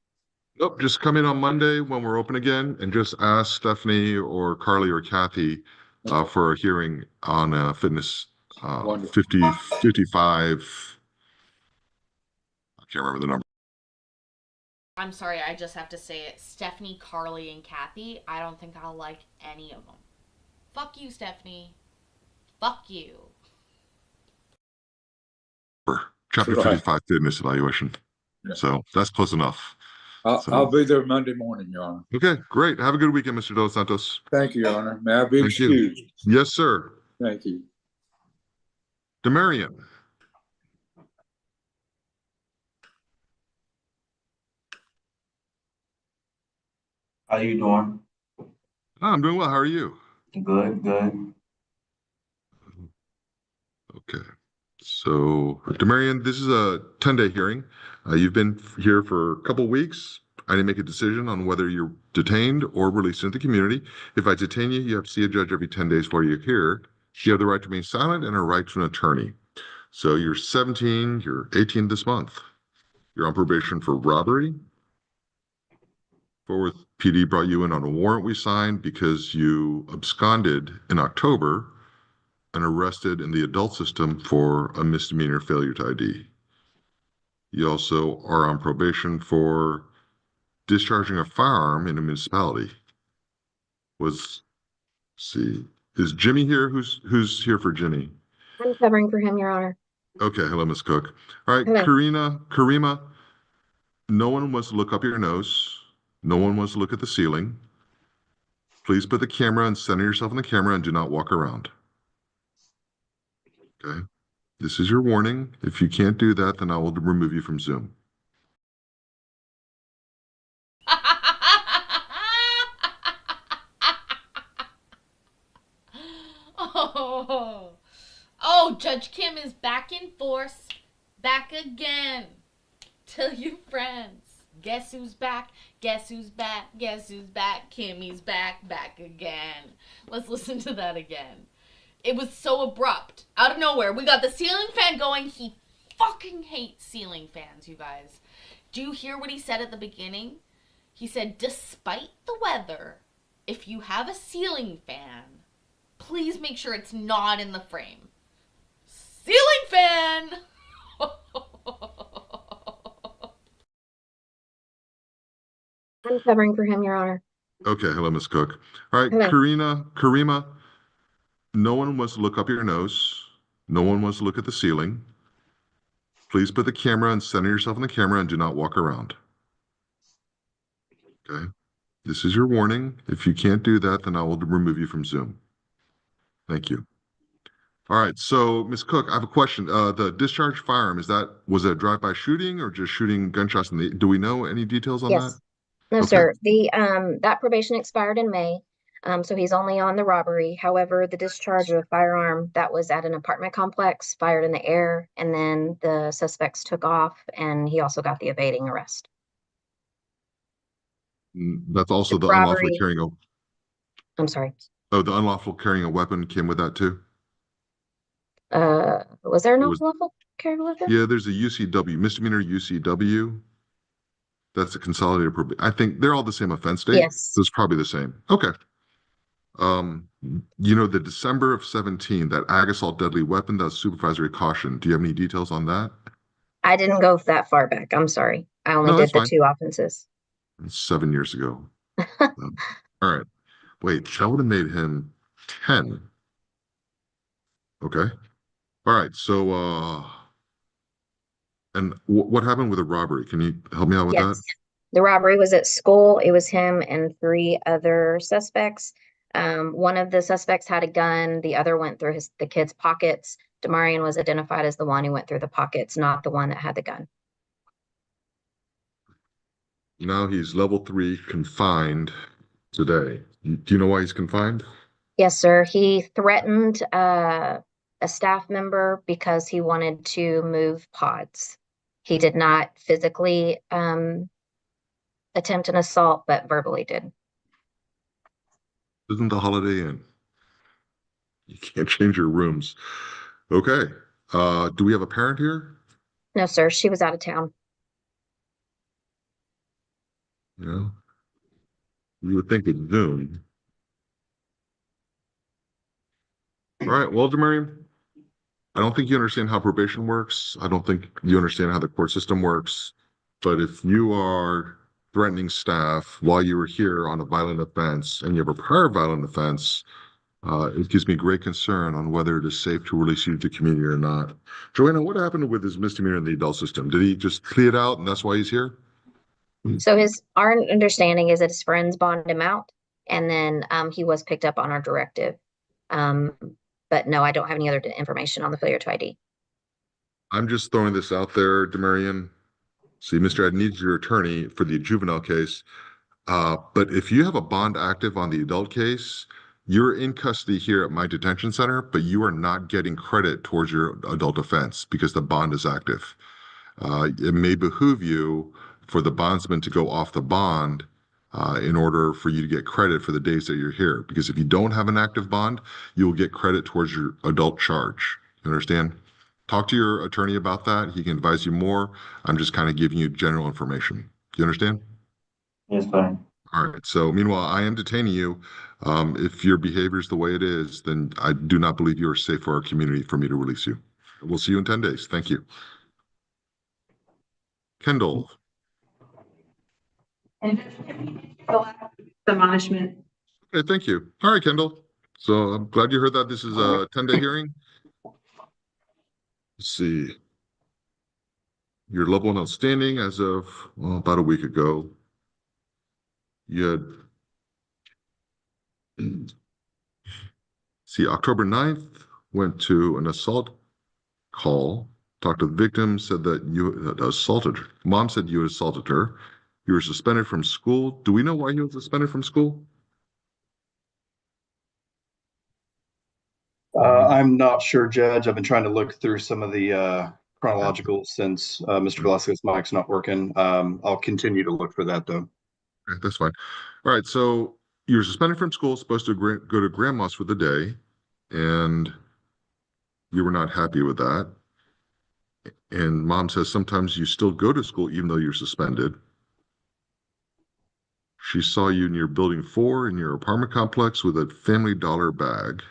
Nope, just come in on Monday when we're open again and just ask Stephanie or Carly or Kathy for a hearing on fitness 55. I can't remember the number. I'm sorry, I just have to say it. Stephanie, Carly, and Kathy, I don't think I'll like any of them. Fuck you, Stephanie. Fuck you. Chapter 55 fitness evaluation. Yeah. So that's close enough. I'll be there Monday morning, Your Honor. Okay, great. Have a good weekend, Mr. Dos Santos. Thank you, Your Honor. May I be excused? Yes, sir. Thank you. Demarion. How you doing? I'm doing well. How are you? Good, good. Okay. So, Demarion, this is a 10-day hearing. You've been here for a couple weeks. I didn't make a decision on whether you're detained or released into the community. If I detain you, you have to see a judge every 10 days while you're here. You have the right to remain silent and a right to an attorney. So you're 17, you're 18 this month. You're on probation for robbery. Fort Worth PD brought you in on a warrant we signed because you absconded in October and arrested in the adult system for a misdemeanor failure to ID. You also are on probation for discharging a firearm in a municipality. Was, see, is Jimmy here? Who's here for Jimmy? I'm covering for him, Your Honor. Okay, hello, Ms. Cook. All right, Hello. Karima, no one wants to look up your nose. No one wants to look at the ceiling. Please put the camera and center yourself in the camera and do not walk around. Okay, this is your warning. If you can't do that, then I will remove you from Zoom. Oh, Judge Kim is back in force. Back again. Tell your friends. Guess who's back? Guess who's back? Guess who's back? Kimmy's back. Back again. Let's listen to that again. It was so abrupt. Out of nowhere. We got the ceiling fan going. He fucking hates ceiling fans, you guys. Do you hear what he said at the beginning? He said, despite the weather, if you have a ceiling fan, please make sure it's not in the frame. Ceiling fan! I'm covering for him, Your Honor. Okay, hello, Ms. Cook. All right, Hello. Karima, no one wants to look up your nose. No one wants to look at the ceiling. Please put the camera and center yourself in the camera and do not walk around. Okay, this is your warning. If you can't do that, then I will remove you from Zoom. Thank you. All right, so Ms. Cook, I have a question. The discharged firearm, was it a drive-by shooting or just shooting gunshots do we know any details on Yes. that? No, Okay. sir. That probation expired in May. So he's only on the robbery. However, the discharge of a firearm that was at an apartment complex fired in the air, and then the suspects took off, and he also got the evading arrest. That's also The the unlawfully robbery. carrying I'm sorry. the unlawful carrying a weapon came with that too? Was there It no was- lawful carry weapon? Yeah, there's a UCW, misdemeanor UCW. That's a consolidated I think they're all the same offense date. Yes. So it's probably the same. Okay. The December of 17, that ag assault deadly weapon, that was supervisory caution. Do you have any details on that? I didn't go that far back. I'm sorry. I only No, did that's the fine. 2 offenses. It's 7 years ago. All right. Wait, that would have made him 10. Okay. All right. So, and what happened with the robbery? Can you help me out with that? Yes. The robbery was at school. It was him and 3 other suspects. One of the suspects had a gun. The other went through the kid's pockets. Demarion was identified as the one who went through the pockets, not the one that had the gun. Now he's level 3 confined today. Do you know why he's confined? Yes, sir. He threatened a staff member because he wanted to move pods. He did not physically attempt an assault, but verbally did. Isn't the Holiday Inn? You can't change your rooms. Okay. Do we have a parent here? No, sir. She was out of town. You would think it's Zoom. All right. Well, Demarion, I don't think you understand how probation works. I don't think you understand how the court system works. But if you are threatening staff while you were here on a violent offense and you have a prior violent offense, it gives me great concern on whether it is safe to release you to the community or not. Joanna, what happened with his misdemeanor in the adult system? Did he just plead it out and that's why he's here? So our understanding is that his friends bonded him out, and then he was picked up on our directive. But no, I don't have any other information on the failure to ID. I'm just throwing this out there, Demarion. See, Mr. Ed needs your attorney for the juvenile case. But if you have a bond active on the adult case, you're in custody here at my detention center, but you are not getting credit towards your adult offense because the bond is active. It may behoove you for the bondsman to go off the bond in order for you to get credit for the days that you're here. Because if you don't have an active bond, you will get credit towards your adult charge. You understand? Talk to your attorney about that. He can advise you more. I'm just kind of giving you general information. You understand? Yes, sir. All right. So meanwhile, I am detaining you. If your behavior is the way it is, then I do not believe you are safe for our community for me to release you. We'll see you in 10 days. Thank you. Kendall. And Judge Kim, he did fill out the admonishment. Okay, thank you. All right, Kendall. So I'm glad you heard that. This is a 10-day hearing. Let's see. Your level one outstanding as of, well, about a week ago. You had, see, October 9th, went to an assault call, talked to the victim, said that you had assaulted her. Mom said you had assaulted her. You were suspended from school. Do we know why you were suspended from school? I'm not sure, Judge. I've been trying to look through some of the chronological since Mr. Velasquez's mic's not working. I'll continue to look for that, though. Okay, that's fine. All right, so you were suspended from school, supposed to go to grandma's for the day, and you were not happy with that. And mom says sometimes you still go to school even though you're suspended. She saw you in your building 4 in your apartment complex with a Family Dollar bag.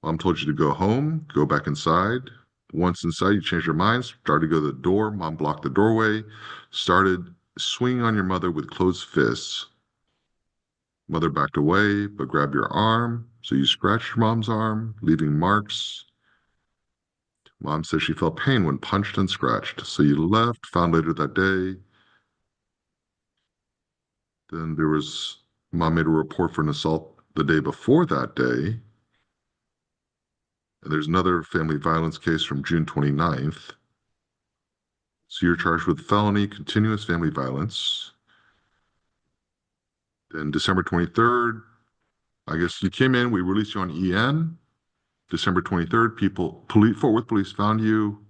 Mom told you to go home, go back inside. Once inside, you changed your mind, started to go to the door. Mom blocked the doorway, started swinging on your mother with closed fists. Mother backed away, but grabbed your arm, so you scratched your mom's arm, leaving marks. Mom says she felt pain when punched and scratched, so you left, found later that day. Then Mom made a report for an assault the day before that day. And there's another family violence case from June 29th. So you're charged with felony continuous family violence. Then December 23rd, I guess you came in, we released you on EN. December 23rd, Fort Worth police found you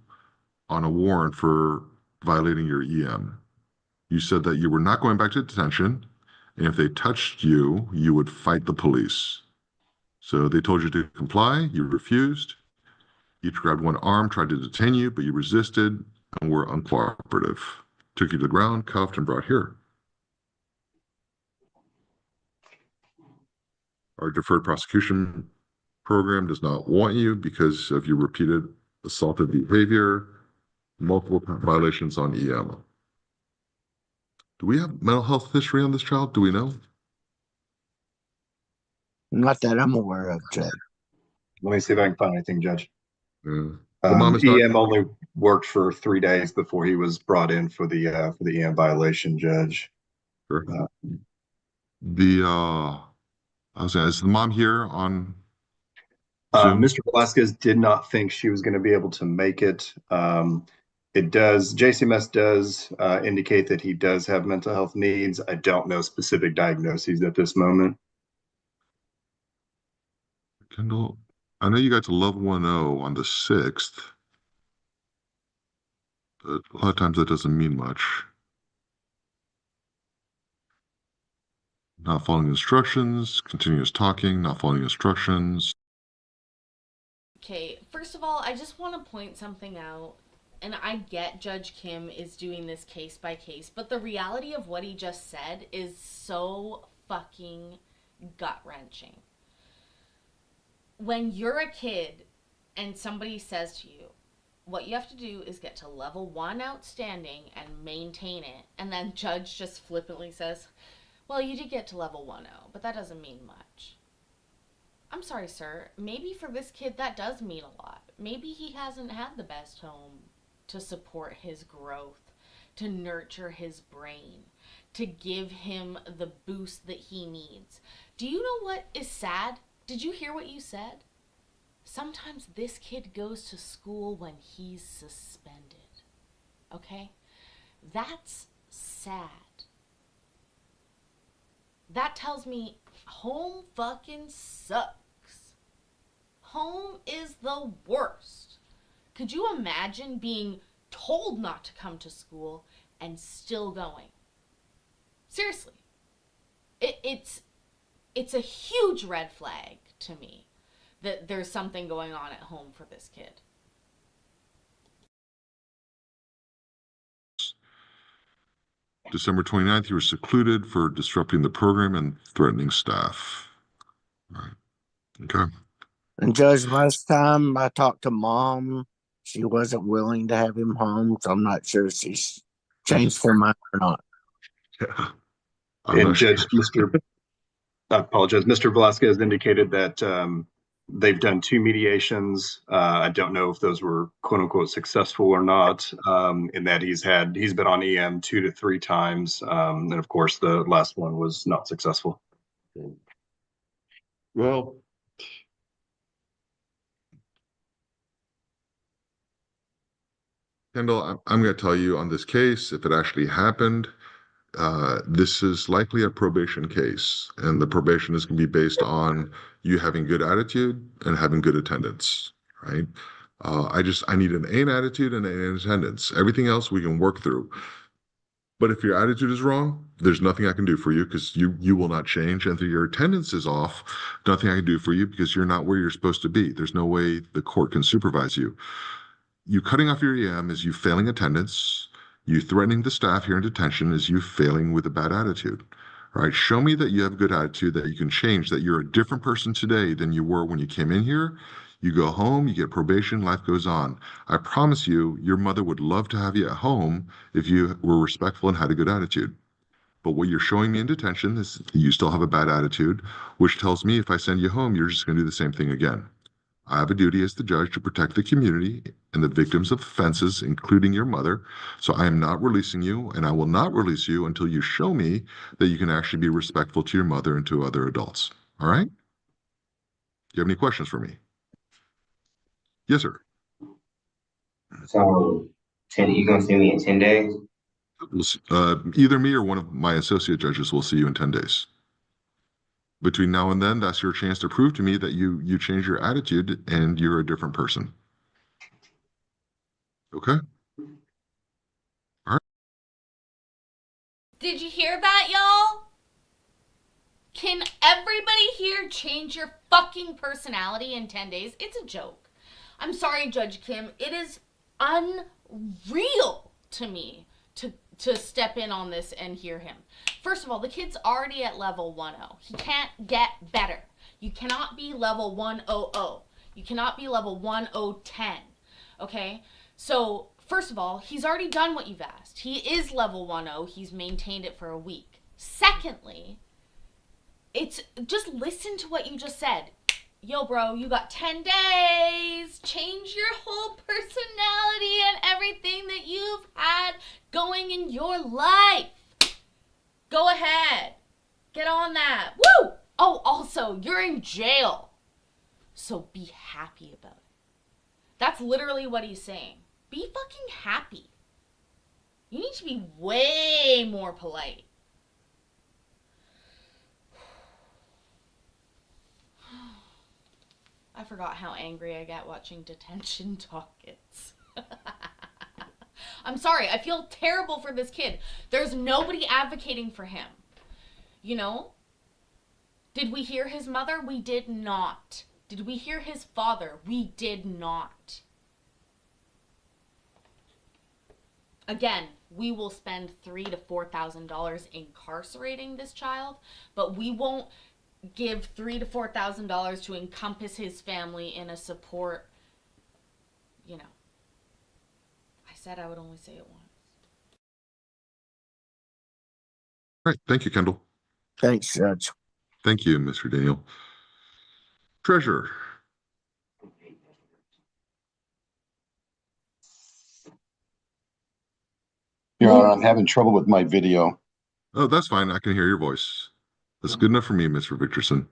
on a warrant for violating your EM. You said that you were not going back to detention, and if they touched you, you would fight the police. So they told you to comply, you refused. Each grabbed one arm, tried to detain you, but you resisted and were uncooperative. Took you to the ground, cuffed, and brought here. Our deferred prosecution program does not want you because of your repeated assaultive behavior, multiple violations on EM. Do we have mental health history on this child? Do we know? Not that I'm aware of, Judge. Let me see if I can find anything, Judge. The mom is not. EM only worked for 3 days before he was brought in for the EM violation, Judge. Sure. Is the mom here on Zoom? Mr. Velasquez did not think she was going to be able to make it. JCMS does indicate that he does have mental health needs. I don't know specific diagnoses at this moment. Kendall, I know you got to level 1-0 on the 6th, but a lot of times that doesn't mean much. Not following instructions, continuous talking, not following instructions. Okay, first of all, I just want to point something out. And I get Judge Kim is doing this case by case, but the reality of what he just said is so fucking gut-wrenching. When you're a kid and somebody says to you, what you have to do is get to level 1 outstanding and maintain it, and then Judge just flippantly says, well, you did get to level 1-0, but that doesn't mean much. I'm sorry, sir. Maybe for this kid that does mean a lot. Maybe he hasn't had the best home to support his growth, to nurture his brain, to give him the boost that he needs. Do you know what is sad? Did you hear what you said? Sometimes this kid goes to school when he's suspended. Okay? That's sad. That tells me home fucking sucks. Home is the worst. Could you imagine being told not to come to school and still going? Seriously. It's a huge red flag to me that there's something going on at home for this kid. December 29th, you were secluded for disrupting the program and threatening staff. All right. Okay. And Judge, last time I talked to Mom, she wasn't willing to have him home, so I'm not sure if she's changed her mind or not. Yeah. I'm And not sure. Judge, I apologize, Mr. Velasquez indicated that they've done 2 mediations. I don't know if those were quote unquote successful or not, in that he's been on EM 2 to 3 times. And of course, the last one was not successful. Well, Kendall, I'm going to tell you on this case, if it actually happened, this is likely a probation case, and the probation is going to be based on you having good attitude and having good attendance, right? I need an A in attitude and an A in attendance. Everything else we can work through. But if your attitude is wrong, there's nothing I can do for you because you will not change. And if your attendance is off, nothing I can do for you because you're not where you're supposed to be. There's no way the court can supervise you. You cutting off your EM is you failing attendance. You threatening the staff here in detention is you failing with a bad attitude. All right, show me that you have a good attitude, that you can change, that you're a different person today than you were when you came in here. You go home, you get probation, life goes on. I promise you, your mother would love to have you at home if you were respectful and had a good attitude. But what you're showing me in detention is you still have a bad attitude, which tells me if I send you home, you're just going to do the same thing again. I have a duty as the judge to protect the community and the victims of offenses, including your mother. So I am not releasing you, and I will not release you until you show me that you can actually be respectful to your mother and to other adults. All right? Do you have any questions for me? Yes, sir. So, you gonna see me in 10 days? Either me or one of my associate judges will see you in 10 days. Between now and then, that's your chance to prove to me that you change your attitude and you're a different person. Okay? All right. Did you hear that, y'all? Can everybody here change your fucking personality in 10 days? It's a joke. I'm sorry, Judge Kim. It is unreal to me to step in on this and hear him. First of all, the kid's already at level 1-0. He can't get better. You cannot be level 100. You cannot be level 1010. Okay? So, first of all, he's already done what you've asked. He is level 10. He's maintained it for a week. Secondly, it's just listen to what you just said. Yo, bro, you got 10 days. Change your whole personality and everything that you've had going in your life. Go ahead. Get on that. Woo! Oh, also, you're in jail. So be happy about it. That's literally what he's saying. Be fucking happy. You need to be way more polite. I forgot how angry I get watching detention dockets. I'm sorry, I feel terrible for this kid. There's nobody advocating for him. You know? Did we hear his mother? We did not. Did we hear his father? We did not. Again, we will spend $3,000 to $4,000 incarcerating this child, but we won't give $3,000 to $4,000 to encompass his family in a support, you know. I said I would only say it once. All right. Thank you, Kendall. Thanks, Judge. Thank you, Mr. Daniel. Treasurer. Your Honor, I'm having trouble with my video. Oh, that's fine. I can hear your voice. That's good enough for me, Mr. Victorson.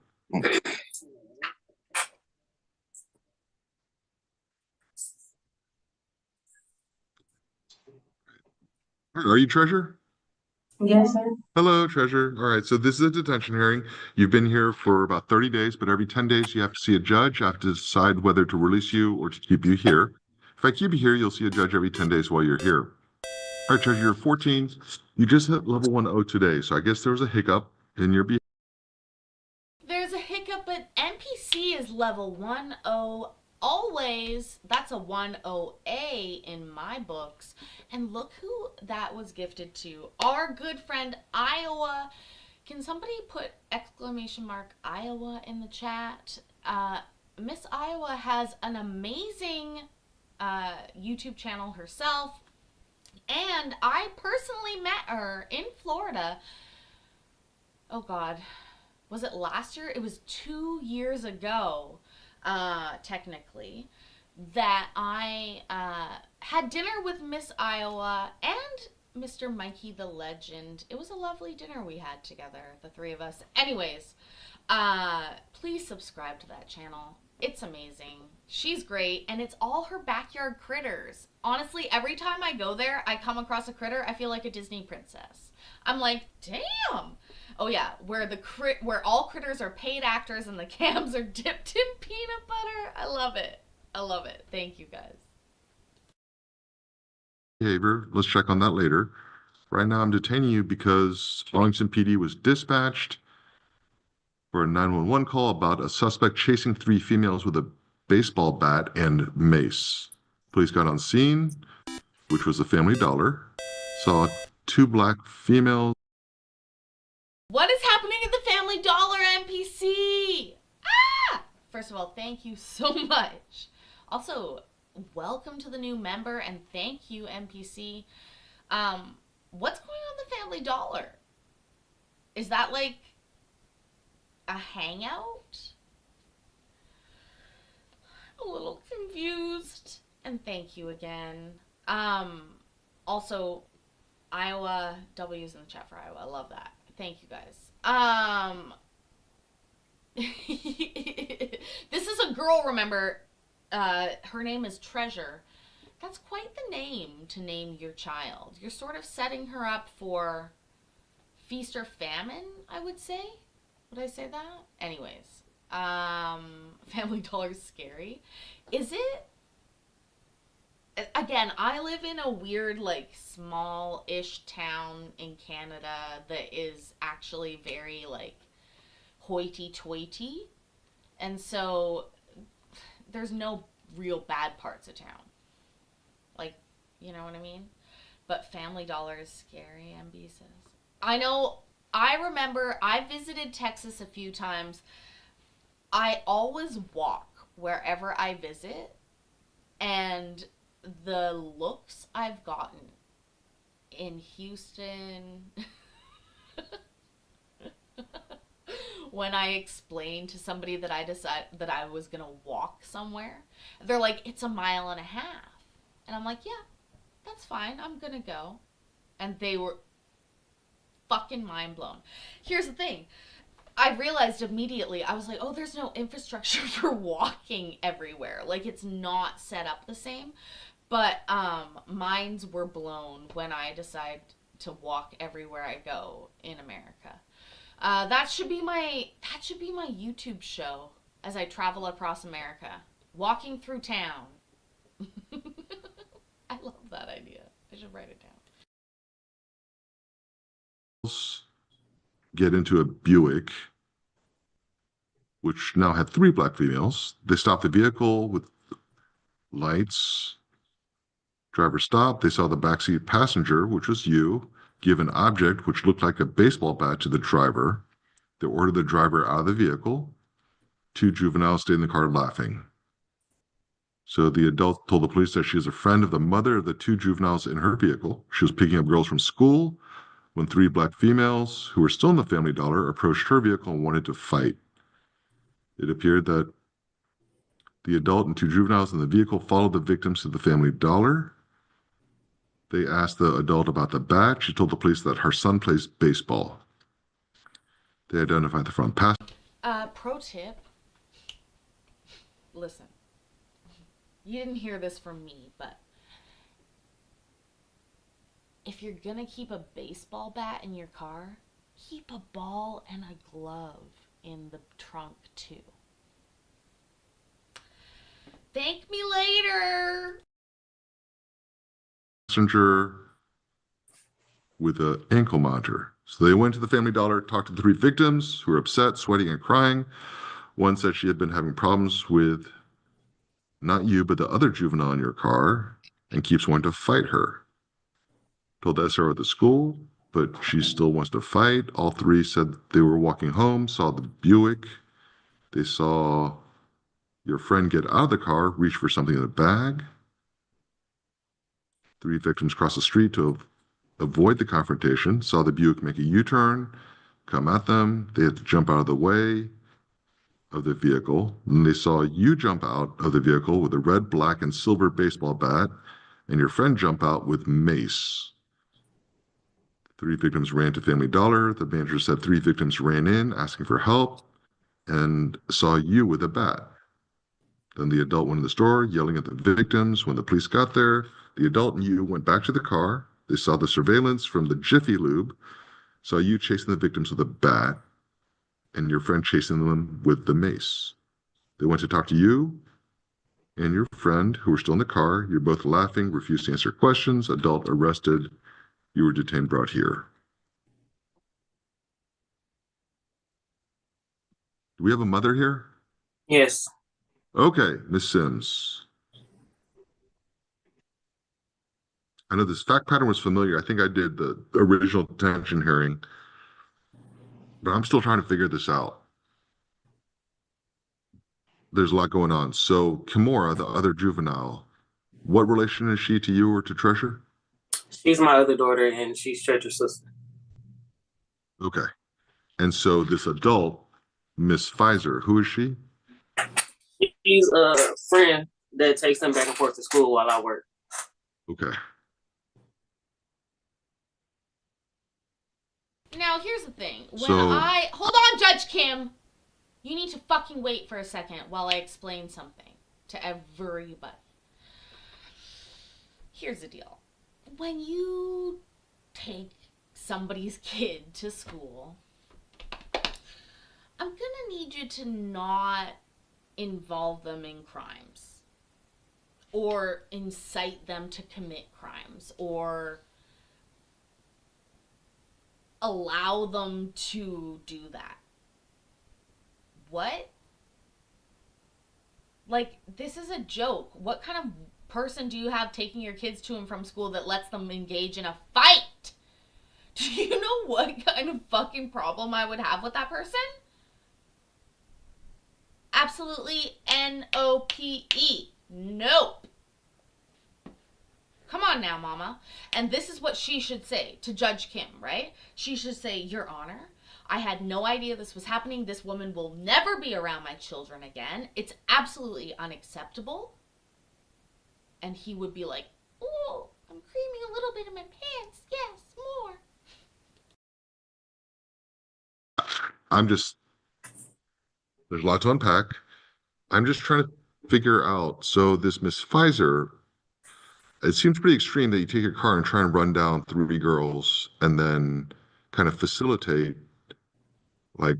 Are you Treasurer? Yes, sir. Hello, Treasurer. All right, so this is a detention hearing. You've been here for about 30 days, but every 10 days you have to see a judge. I have to decide whether to release you or to keep you here. If I keep you here, you'll see a judge every 10 days while you're here. All right, Treasurer, you're 14. You just hit level 10 today, so I guess there was a hiccup in your behavior. There's a hiccup, but NPC is level 10 always. That's a 10A in my books. And look who that was gifted to. Our good friend Iowa. Can somebody put !Iowa in the chat? Miss Iowa has an amazing YouTube channel herself. And I personally met her in Florida. Oh God, was it last year? It was 2 years ago, technically, that I had dinner with Miss Iowa and Mr. Mikey the Legend. It was a lovely dinner we had together, the three of us. Anyways, please subscribe to that channel. It's amazing. She's great, and it's all her backyard critters. Honestly, every time I go there, I come across a critter, I feel like a Disney princess. I'm like, damn. Oh yeah, where all critters are paid actors and the cams are dipped in peanut butter. I love it. I love it. Thank you guys. Behavior. Let's check on that later. Right now, I'm detaining you because Arlington PD was dispatched for a 911 call about a suspect chasing 3 females with a baseball bat and mace. Police got on scene, which was the Family Dollar, saw 2 black females. What is happening at the Family Dollar NPC? Ah! First of all, thank you so much. Also, welcome to the new member, and thank you, NPC. What's going on at the Family Dollar? Is that like a hangout? I'm a little confused. And thank you again. Also, Iowa, W's in the chat for Iowa. I love that. Thank you guys. This is a girl, remember. Her name is Treasure. That's quite the name to name your child. You're sort of setting her up for feast or famine, I would say. Would I say that? Anyways, Family Dollar's scary. Is it? Again, I live in a weird, like, small-ish town in Canada that is actually very, like, hoity-toity. And so there's no real bad parts of town. Like, you know what I mean? But Family Dollar is scary, MB says. I know, I remember I visited Texas a few times. I always walk wherever I visit, and the looks I've gotten in Houston when I explained to somebody that I decided that I was gonna walk somewhere, they're like, it's 1.5 miles. And I'm like, yeah, that's fine, I'm gonna go. And they were fucking mind blown. Here's the thing. I realized immediately, I was like, oh, there's no infrastructure for walking everywhere. Like, it's not set up the same. But minds were blown when I decide to walk everywhere I go in America. That should be my YouTube show as I travel across America. Walking through town. I love that idea. I should write it down. Get into a Buick, which now had 3 black females. They stopped the vehicle with lights. Driver stopped. They saw the backseat passenger, which was you, give an object which looked like a baseball bat to the driver. They ordered the driver out of the vehicle. 2 juveniles stayed in the car laughing. So the adult told the police that she is a friend of the mother of the 2 juveniles in her vehicle. She was picking up girls from school when 3 black females, who were still in the Family Dollar, approached her vehicle and wanted to fight. It appeared that the adult and 2 juveniles in the vehicle followed the victims to the Family Dollar. They asked the adult about the bat. She told the police that her son plays baseball. They identified the front passenger. Pro tip. Listen. You didn't hear this from me, but if you're gonna keep a baseball bat in your car, keep a ball and a glove in the trunk too. Thank me later. Passenger with an ankle monitor. So they went to the Family Dollar, talked to the 3 victims who were upset, sweating, and crying. One said she had been having problems with not you, but the other juvenile in your car, and keeps wanting to fight her. Told the SRO at the school, but she still wants to fight. All 3 said they were walking home, saw the Buick. They saw your friend get out of the car, reach for something in the bag. 3 victims crossed the street to avoid the confrontation, saw the Buick make a U-turn, come at them. They had to jump out of the way of the vehicle. And they saw you jump out of the vehicle with a red, black, and silver baseball bat, and your friend jump out with mace. 3 victims ran to Family Dollar. The manager said 3 victims ran in asking for help and saw you with a bat. Then the adult went in the store yelling at the victims. When the police got there, the adult and you went back to the car. They saw the surveillance from the Jiffy Lube, saw you chasing the victims with a bat, and your friend chasing them with the mace. They went to talk to you and your friend, who were still in the car. You're both laughing, refused to answer questions. Adult arrested. You were detained, brought here. Do we have a mother here? Yes. Okay, Miss Sims. I know this fact pattern was familiar. I think I did the original detention hearing, but I'm still trying to figure this out. There's a lot going on. So Kimora, the other juvenile, what relation is she to you or to Treasure? She's my other daughter, and she's Treasure's sister. Okay. And so this adult, Miss Pfizer, who is she? She's a friend that takes them back and forth to school while I work. Okay. Now, here's the thing. Hold on, Judge Kim. You need to fucking wait for a second while I explain something to everybody. Here's the deal. When you take somebody's kid to school, I'm gonna need you to not involve them in crimes or incite them to commit crimes or allow them to do that. What? Like, this is a joke. What kind of person do you have taking your kids to and from school that lets them engage in a fight? Do you know what kind of fucking problem I would have with that person? Absolutely N-O-P-E. Nope. Come on now, Mama. And this is what she should say to Judge Kim, right? She should say, Your Honor, I had no idea this was happening. This woman will never be around my children again. It's absolutely unacceptable. And he would be like, oh, I'm creaming a little bit in my pants. Yes, more. There's a lot to unpack. I'm just trying to figure out. So this Miss Pfizer, it seems pretty extreme that you take your car and try and run down 3 girls and then kind of facilitate, like,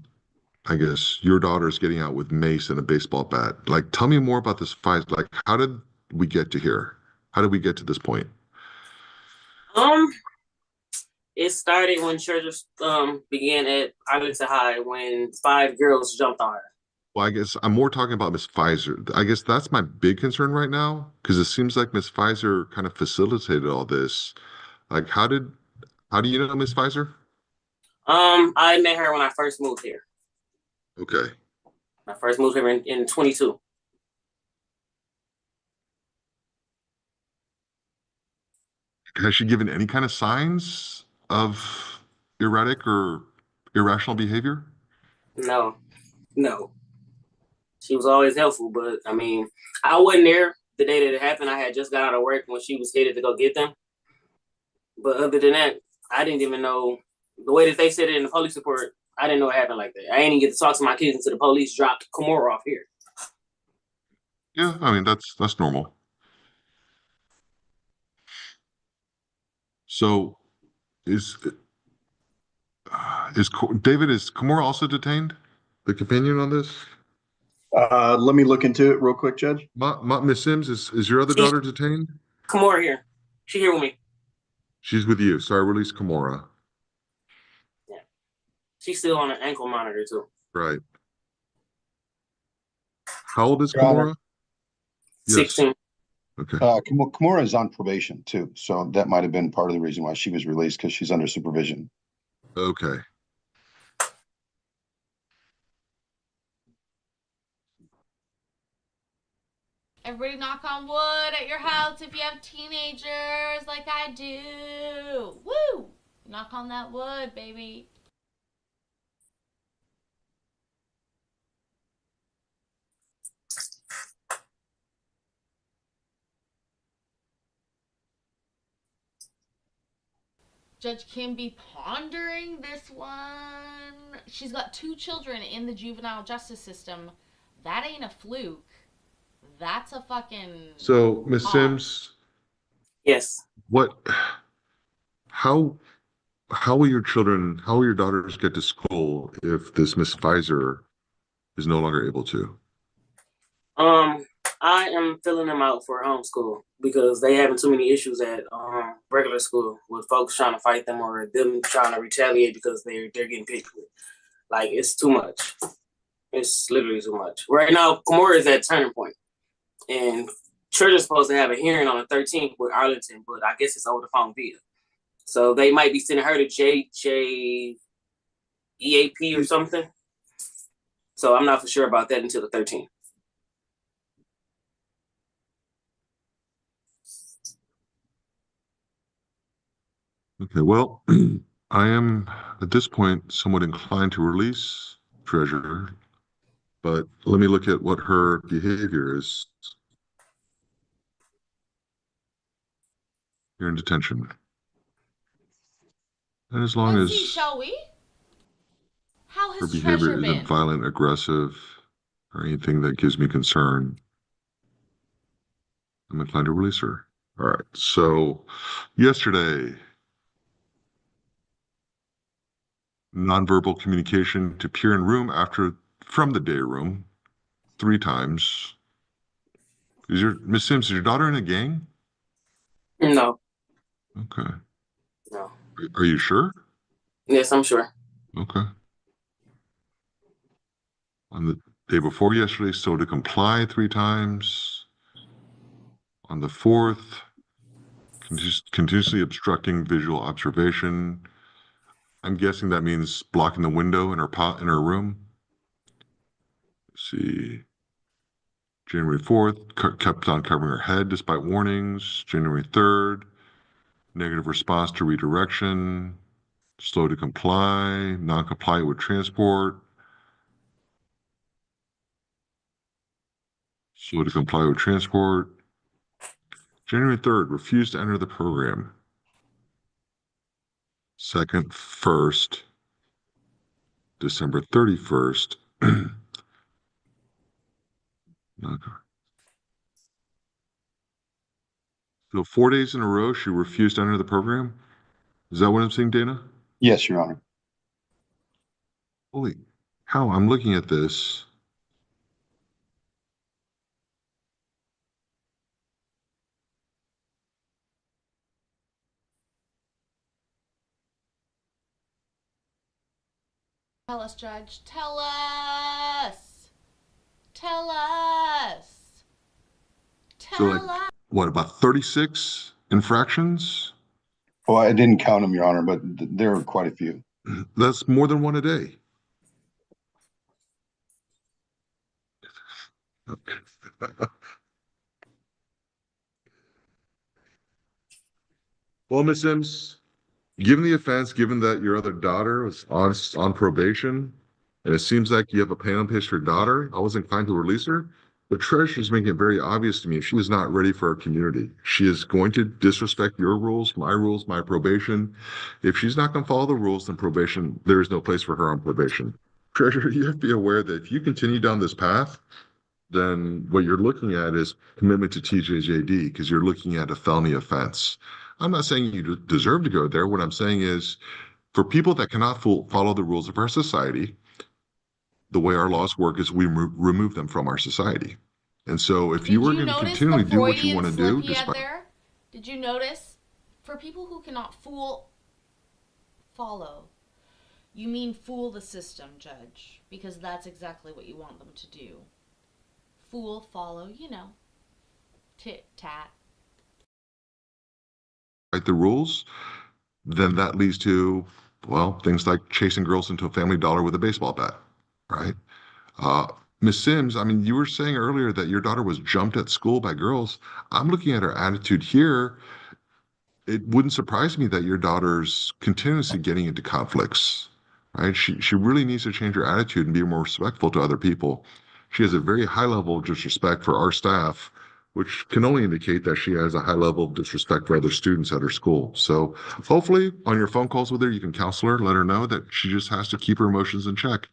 I guess, your daughter's getting out with mace and a baseball bat. Like, tell me more about this Pfizer. Like, how did we get to here? How did we get to this point? It started when Treasure began at Arlington High when 5 girls jumped on her. Well, I guess I'm more talking about Miss Pfizer. I guess that's my big concern right now, because it seems like Miss Pfizer kind of facilitated all this. Like, how do you know Miss Pfizer? I met her when I first moved here. Okay. I first moved here in 22. Has she given any kind of signs of erratic or irrational behavior? No. She was always helpful, but I mean, I wasn't there the day that it happened. I had just got out of work when she was headed to go get them. But other than that, I didn't even know the way that they said it in the police report. I didn't know it happened like that. I didn't even get to talk to my kids until the police dropped Kimora off here. Yeah, I mean that's normal. So, is David, is Kimora also detained? The companion on this? Let me look into it real quick, Judge. Miss Sims, is your other daughter detained? Kimora here. She here with me. She's with you. So I released Kimora. Yeah. She's still on an ankle monitor too. Right. How old is Your Honor. Kimora? 16. Okay. Kimura is on probation too, so that might have been part of the reason why she was released, because she's under supervision. Okay. Everybody knock on wood at your house if you have teenagers like I do. Woo! Knock on that wood, baby. Judge Kim be pondering this one. She's got 2 children in the juvenile justice system. That ain't a fluke. That's a fucking... So, Ms. Sims, Yes. how will your daughters get to school if this Miss Pfizer is no longer able to? I am filling them out for homeschool because they having too many issues at regular school with folks trying to fight them or them trying to retaliate because they're getting picked with. Like, it's too much. It's literally too much. Right now, Kimura is at turning point, and church is supposed to have a hearing on the 13th with Arlington, but I guess it's over the phone via. So they might be sending her to JEAP or something. So I'm not for sure about that until the 13th. Okay, well, I am at this point somewhat inclined to release Treasurer, but let me look at what her behavior is. You're in detention. And as long Let's see, as shall we? How her has behavior Treasure isn't been? violent, aggressive, or anything that gives me concern, I'm inclined to release her. All right, so yesterday, nonverbal communication to peer in room from the day room 3 times. Miss Sims, is your daughter in a gang? No. Okay. No. Are you sure? Yes, I'm sure. Okay. On the day before yesterday, so to comply 3 times. On the 4th, continuously obstructing visual observation. I'm guessing that means blocking the window in her room. Let's see. January 4th, kept on covering her head despite warnings. January 3rd, negative response to redirection. Slow to comply, non-compliant with transport. Slow to comply with transport. January 3rd, refused to enter the program. 2nd, 1st, December 31st. So 4 days in a row, she refused to enter the program? Is that what I'm seeing, Dana? Yes, Your Honor. Holy cow, I'm looking at this. Tell us, Judge. Tell us. Tell us. So like, what, about 36 infractions? Well, I didn't count them, Your Honor, but there are quite a few. That's more than 1 a day. Okay. Well, Ms. Sims, given the offense, given that your other daughter was on probation, and it seems like you have a plan in place for your daughter, I was inclined to release her. The treasurer is making it very obvious to me she is not ready for our community. She is going to disrespect your rules, my probation. If she's not going to follow the rules, then probation, there is no place for her on probation. Treasurer, you have to be aware that if you continue down this path, then what you're looking at is commitment to TJJD because you're looking at a felony offense. I'm not saying you deserve to go there. What I'm saying is for people that cannot follow the rules of our society, the way our laws work is we remove them from our society. And so if you were going to continually do what you want to do, Did you notice? For people who cannot follow, you mean fool the system, Judge, because that's exactly what you want them to do. Fool, follow, tit-tat. The rules, then that leads to, well, things like chasing girls into a Family Dollar with a baseball bat, right? Miss Sims, I mean, you were saying earlier that your daughter was jumped at school by girls. I'm looking at her attitude here. It wouldn't surprise me that your daughter's continuously getting into conflicts, right? She really needs to change her attitude and be more respectful to other people. She has a very high level of disrespect for our staff, which can only indicate that she has a high level of disrespect for other students at her school. So hopefully on your phone calls with her, you can counsel her, let her know that she just has to keep her emotions in check.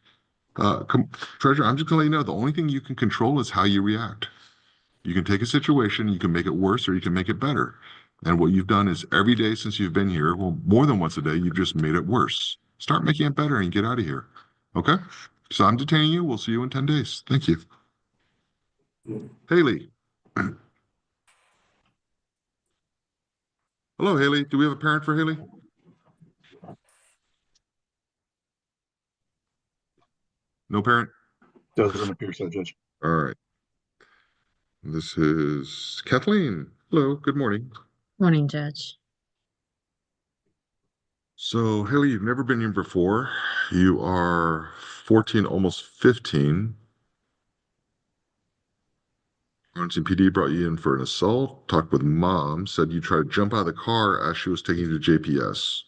Treasure, I'm just gonna let you know, the only thing you can control is how you react. You can take a situation, you can make it worse or you can make it better. And what you've done is every day since you've been here, well, more than once a day, you've just made it worse. Start making it better and get out of here. Okay? So I'm detaining you. We'll see you in 10 days. Thank you. Haley. Hello, Haley. Do we have a parent for Haley? No parent? Doesn't appear so, Judge. All right. This is Kathleen. Hello. Good morning. Morning, Judge. So, Haley, you've never been here before. You are 14, almost 15. Arlington PD brought you in for an assault, talked with mom, said you tried to jump out of the car as she was taking you to JPS.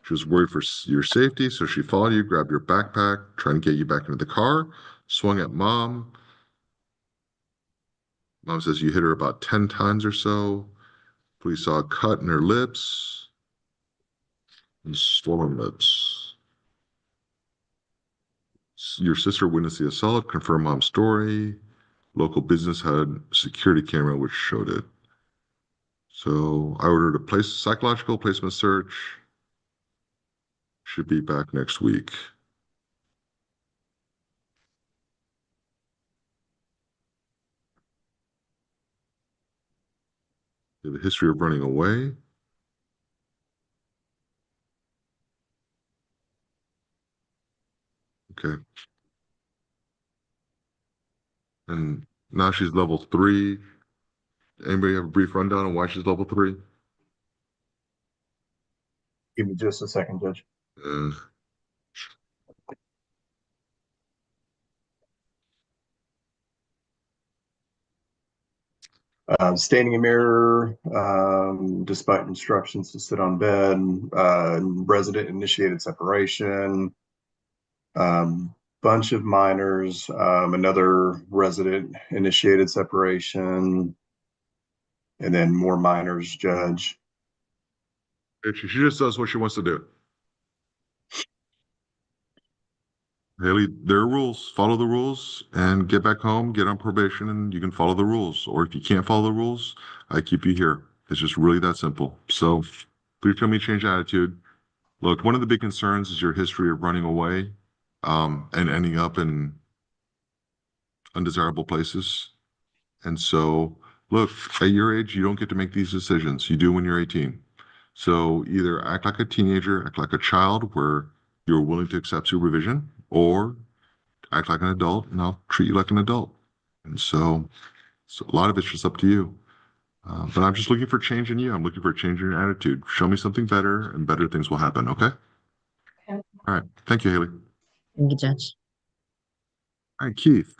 She was worried for your safety, so she followed you, grabbed your backpack, trying to get you back into the car, swung at mom. Mom says you hit her about 10 times or so. Police saw a cut in her lips and swollen lips. Your sister witnessed the assault, confirmed mom's story. Local business had security camera which showed it. So I ordered a psychological placement search. Should be back next week. You have a history of running away. Okay. And now she's level 3. Anybody have a brief rundown on why she's level 3? Give me just a second, Judge. Standing in mirror, despite instructions to sit on bed, resident initiated separation, bunch of minors, another resident initiated separation, and then more minors, Judge. She just does what she wants to do. Haley, there are rules. Follow the rules and get back home, get on probation, and you can follow the rules. Or if you can't follow the rules, I keep you here. It's just really that simple. So please tell me change attitude. Look, one of the big concerns is your history of running away and ending up in undesirable places. And so, look, at your age, you don't get to make these decisions. You do when you're 18. So either act like a teenager, act like a child where you're willing to accept supervision, or act like an adult and I'll treat you like an adult. And so a lot of it's just up to you. But I'm just looking for change in you. I'm looking for a change in your attitude. Show me something better and better things will happen. Okay? Okay. All right. Thank you, Haley. Thank you, Judge. All right, Keith.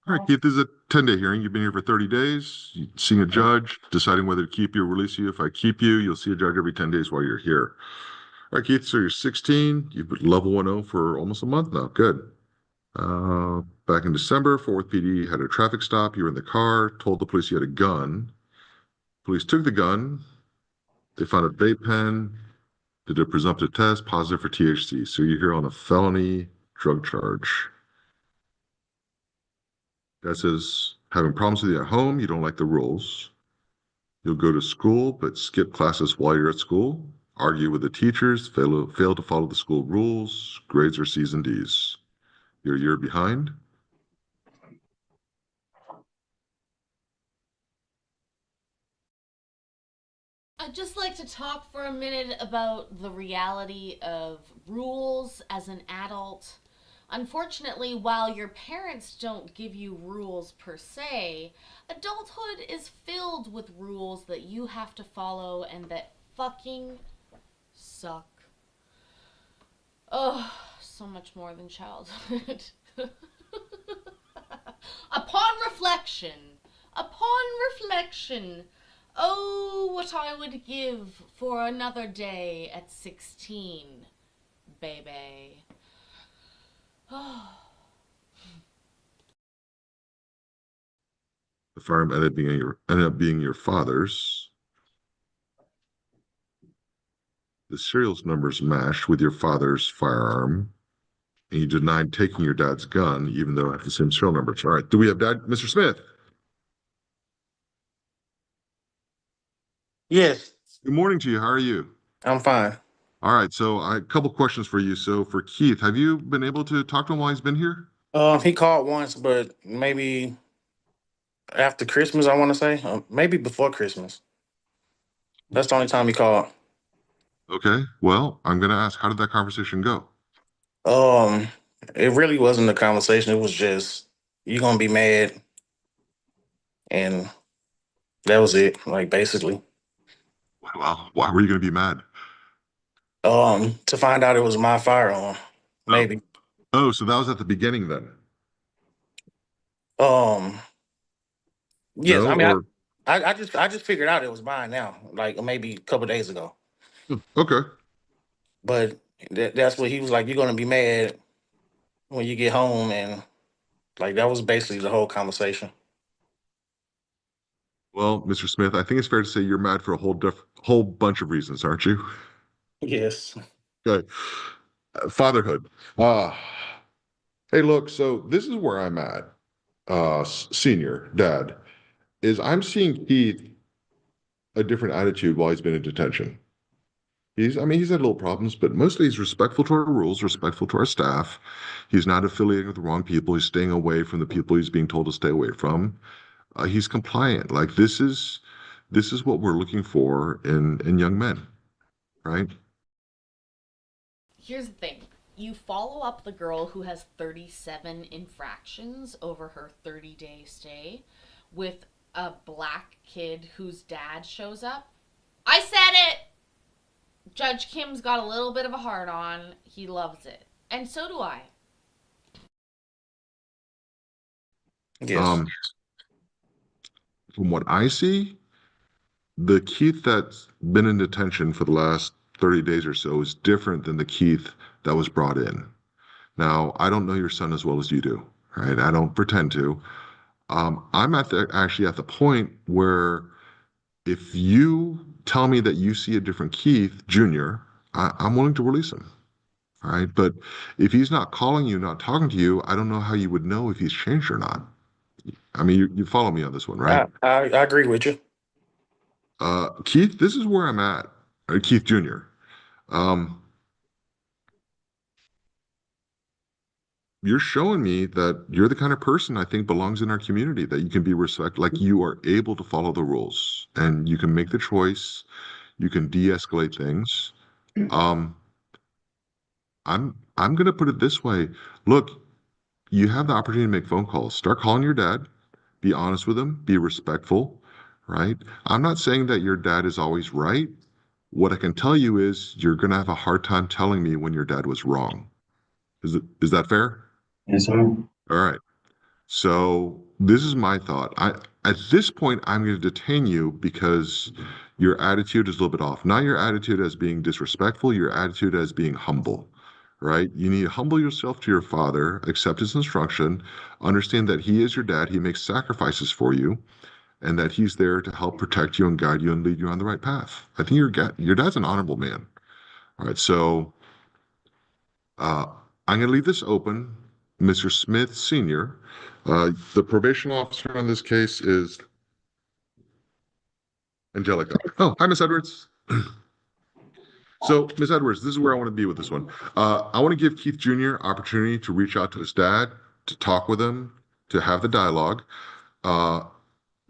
All right, Keith, this is a 10-day hearing. You've been here for 30 days. You've seen a judge deciding whether to keep you or release you. If I keep you, you'll see a judge every 10 days while you're here. All right, Keith, so you're 16. You've been level 1-0 for almost a month now. Good. Back in December, Fort Worth PD had a traffic stop. You were in the car, told the police you had a gun. Police took the gun. They found a vape pen, did a presumptive test, positive for THC. So you're here on a felony drug charge. That says having problems with you at home, you don't like the rules. You'll go to school, but skip classes while you're at school. Argue with the teachers, fail to follow the school rules. Grades are C's and D's. You're a year behind. I'd just like to talk for a minute about the reality of rules as an adult. Unfortunately, while your parents don't give you rules per se, adulthood is filled with rules that you have to follow and that fucking suck. Oh, so much more than childhood. Upon reflection, oh, what I would give for another day at 16, baby. The firearm ended up being your father's. The serial numbers matched with your father's firearm, and you denied taking your dad's gun, even though it had the same serial numbers. All right. Do we have Dad, Mr. Smith? Yes, Good morning to you. How are you? I'm fine. All right. So a couple questions for you. So for Keith, have you been able to talk to him while he's been here? He called once, but maybe after Christmas, I want to say, maybe before Christmas. That's the only time he called. Okay. Well, I'm going to ask, how did that conversation go? Um, it really wasn't a conversation. It was just, you gonna be mad, and that was it. Like basically, Well, why were you going to be mad? to find out it was my firearm, maybe. Oh, so that was at the beginning then? Yes. No, I mean, or I just figured out it was mine now, like maybe a couple days ago. okay. But that's what he was like. You're gonna be mad when you get home, and like that was basically the whole conversation. Well, Mr. Smith, I think it's fair to say you're mad for a whole bunch of reasons, aren't you? Yes. Okay. Fatherhood. Uh, hey, look, so this is where I'm at, senior dad, is I'm seeing Keith a different attitude while he's been in detention. He's had little problems, but mostly he's respectful to our rules, respectful to our staff. He's not affiliating with the wrong people. He's staying away from the people he's being told to stay away from. He's compliant. Like this is what we're looking for in young men, right? Here's the thing. You follow up the girl who has 37 infractions over her 30-day stay with a black kid whose dad shows up. I said it! Judge Kim's got a little bit of a hard on. He loves it. And so do I. Yes. From what I see, the Keith that's been in detention for the last 30 days or so is different than the Keith that was brought in. Now, I don't know your son as well as you do, right? I don't pretend to. I'm actually at the point where if you tell me that you see a different Keith Jr., I'm willing to release him. All right. But if he's not calling you, not talking to you, I don't know how you would know if he's changed or not. I mean, you follow me on this one, right? I agree with you. Keith, this is where I'm at. Keith Jr. You're showing me that you're the kind of person I think belongs in our community, that you can be respected, like you are able to follow the rules and you can make the choice, you can de-escalate things. I'm gonna put it this way. Look, you have the opportunity to make phone calls. Start calling your dad, be honest with him, be respectful, right? I'm not saying that your dad is always right. What I can tell you is you're gonna have a hard time telling me when your dad was wrong. Is that fair? Yes, sir. All right. So this is my thought. At this point, I'm going to detain you because your attitude is a little bit off. Not your attitude as being disrespectful, your attitude as being humble, right? You need to humble yourself to your father, accept his instruction, understand that he is your dad, he makes sacrifices for you, and that he's there to help protect you and guide you and lead you on the right path. I think your dad's an honorable man. All right. So I'm going to leave this open. Mr. Smith Sr., the probation officer on this case is Angelica. Oh, hi, Miss Edwards. So, Miss Edwards, this is where I want to be with this one. I want to give Keith Jr. opportunity to reach out to his dad, to talk with him, to have the dialogue.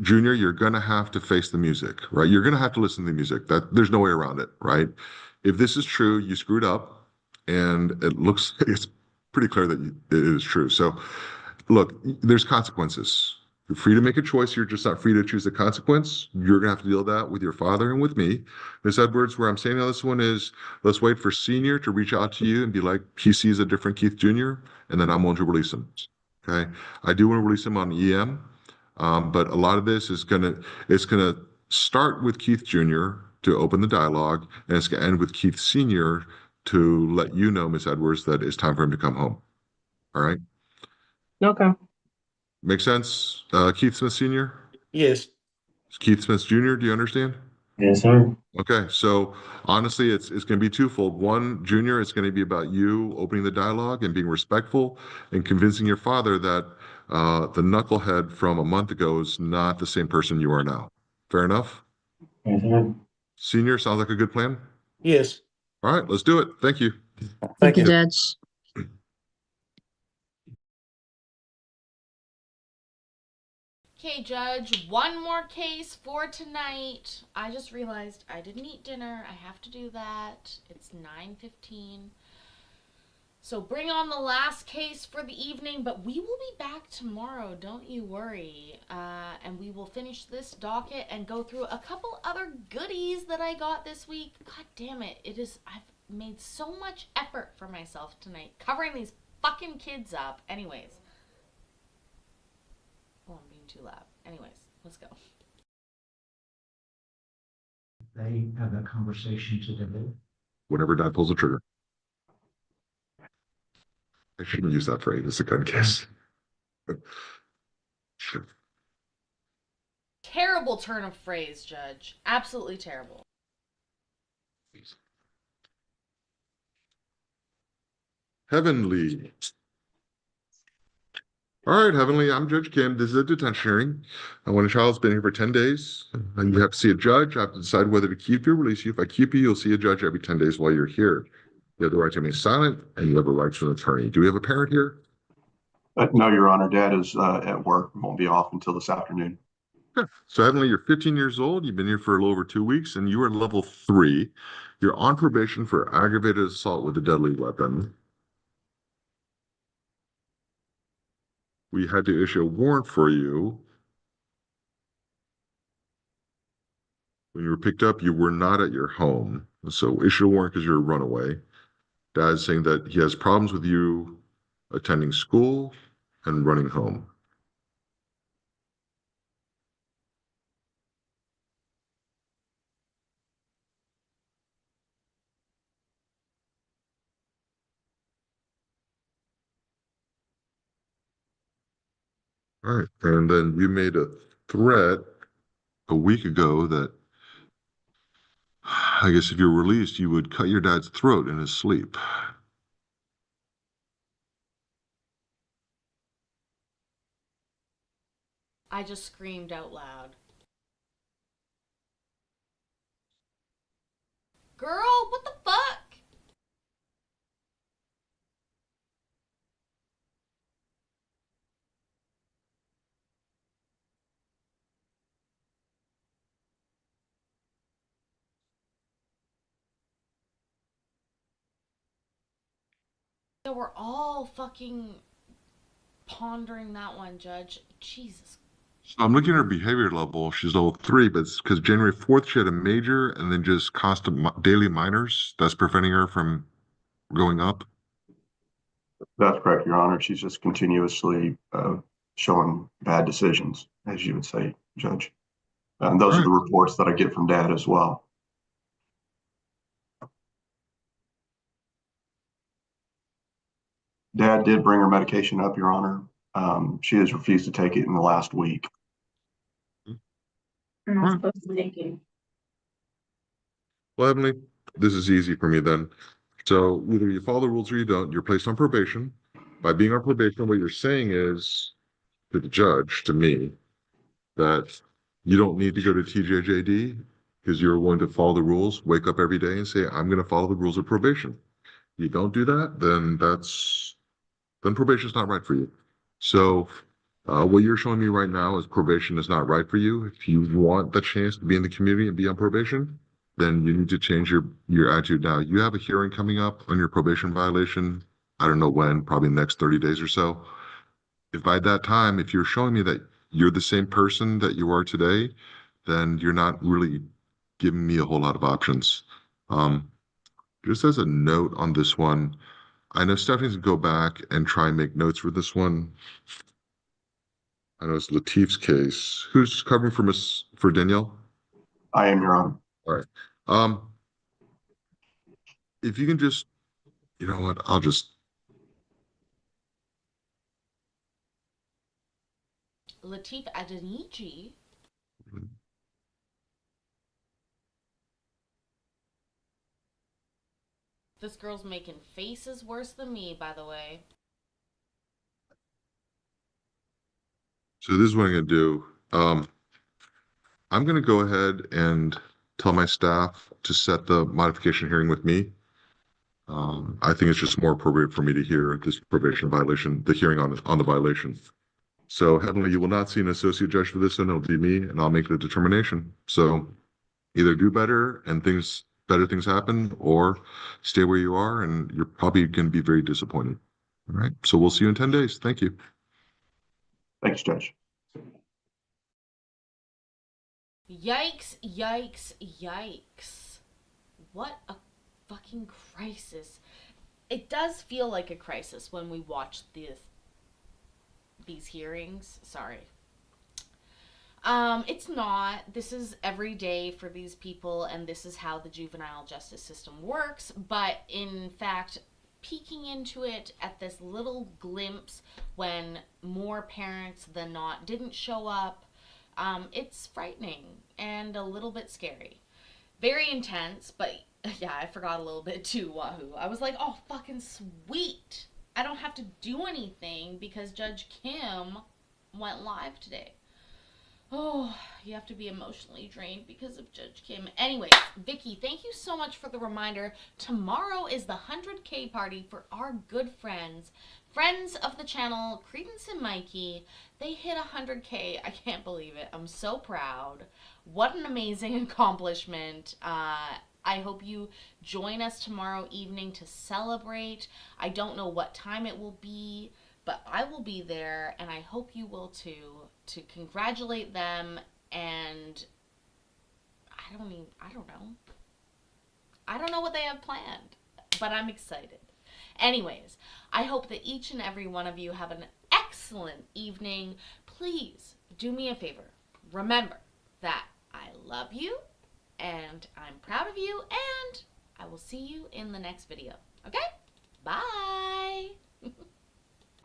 Junior, you're going to have to face the music, right? You're going to have to listen to the music. There's no way around it, right? If this is true, you screwed up, and it's pretty clear that it is true. So, look, there's consequences. You're free to make a choice. You're just not free to choose the consequence. You're going to have to deal with that with your father and with me. Ms. Edwards, where I'm saying on this one is, let's wait for senior to reach out to you and be like, he sees a different Keith Jr., and then I'm going to release him. Okay. I do want to release him on EM, but a lot of this is it's going to start with Keith Jr. to open the dialogue, and it's going to end with Keith Sr. to let you know, Ms. Edwards, that it's time for him to come home. All right. Okay. Make sense? Keith Smith Sr.? Yes. Keith Smith Jr., do you understand? Yes, sir. Okay, so honestly, it's going to be twofold. One, Junior, it's going to be about you opening the dialogue and being respectful and convincing your father that the knucklehead from a month ago is not the same person you are now. Fair enough? Yes, sir. Senior, sounds like a good plan? Yes. All right, let's do it. Thank you. Thank you, Judge. Okay, Judge, one more case for tonight. I just realized I didn't eat dinner. I have to do that. It's 9:15. So bring on the last case for the evening, but we will be back tomorrow, don't you worry. And we will finish this docket and go through a couple other goodies that I got this week. God damn it. I've made so much effort for myself tonight, covering these fucking kids up. Anyways. Oh, I'm being too loud. Anyways, let's go. They have that conversation today. Whenever Dad pulls the trigger. I shouldn't use that phrase. It's a gun kiss. Terrible turn of phrase, Judge. Absolutely terrible. Heavenly. All right, Heavenly, I'm Judge Kim. This is a detention hearing. When a child's been here for 10 days, and you have to see a judge, I have to decide whether to keep you or release you. If I keep you, you'll see a judge every 10 days while you're here. You have the right to remain silent, and you have a right to an attorney. Do we have a parent here? No, Your Honor. Dad is at work. Won't be off until this afternoon. Okay. So, Heavenly, you're 15 years old. You've been here for a little over 2 weeks, and you are level 3. You're on probation for aggravated assault with a deadly weapon. We had to issue a warrant for you. When you were picked up, you were not at your home. So issue a warrant because you're a runaway. Dad's saying that he has problems with you attending school and running home. All right. And then you made a threat a week ago that I guess if you're released, you would cut your dad's throat in his sleep. I just screamed out loud. Girl, what the fuck? So we're all fucking pondering that one, Judge. Jesus. So I'm looking at her behavior level. She's level 3, but it's because January 4th she had a major and then just constant daily minors that's preventing her from going up. That's correct, Your Honor. She's just continuously showing bad decisions, as you would say, Judge. And those are the reports that I get from Dad as well. Dad did bring her medication up, Your Honor. She has refused to take it in the last week. I'm not supposed to take it. Well, Emily, this is easy for me then. So either you follow the rules or you don't. You're placed on probation. By being on probation, what you're saying is to the judge, to me, that you don't need to go to TJJD because you're going to follow the rules, wake up every day and say, I'm going to follow the rules of probation. You don't do that, then probation is not right for you. So what you're showing me right now is probation is not right for you. If you want the chance to be in the community and be on probation, then you need to change your attitude now. You have a hearing coming up on your probation violation. I don't know when, probably the next 30 days or so. If by that time, if you're showing me that you're the same person that you are today, then you're not really giving me a whole lot of options. Just as a note on this one, I know Stephanie's gonna go back and try and make notes for this one. I know it's Latif's case. Who's covering for Danielle? I am, Your Honor. All right. If you can just, you know what, I'll just. Latif Adenici. This girl's making faces worse than me, by the way. So this is what I'm going to do. I'm going to go ahead and tell my staff to set the modification hearing with me. I think it's just more appropriate for me to hear this probation violation, the hearing on the violation. So Heavenly, you will not see an associate judge for this one. It'll be me, and I'll make the determination. So either do better and better things happen, or stay where you are, and you're probably going to be very disappointed. All right. So we'll see you in 10 days. Thank you. Thanks, Judge. Yikes, yikes, yikes. What a fucking crisis. It does feel like a crisis when we watch these hearings. Sorry. It's not. This is every day for these people, and this is how the juvenile justice system works. But in fact, peeking into it at this little glimpse when more parents than not didn't show up, it's frightening and a little bit scary. Very intense, but yeah, I forgot a little bit too, wahoo. I was like, oh, fucking sweet. I don't have to do anything because Judge Kim went live today. Oh, you have to be emotionally drained because of Judge Kim. Anyway, Vicky, thank you so much for the reminder. Tomorrow is the 100K party for our good friends of the channel, Credence and Mikey. They hit 100K. I can't believe it. I'm so proud. What an amazing accomplishment. I hope you join us tomorrow evening to celebrate. I don't know what time it will be, but I will be there, and I hope you will too, to congratulate them. And I don't know. I don't know what they have planned, but I'm excited. Anyways, I hope that each and every one of you have an excellent evening. Please do me a favor. Remember that I love you, and I'm proud of you, and I will see you in the next video. Okay? Bye!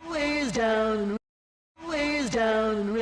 Ways down and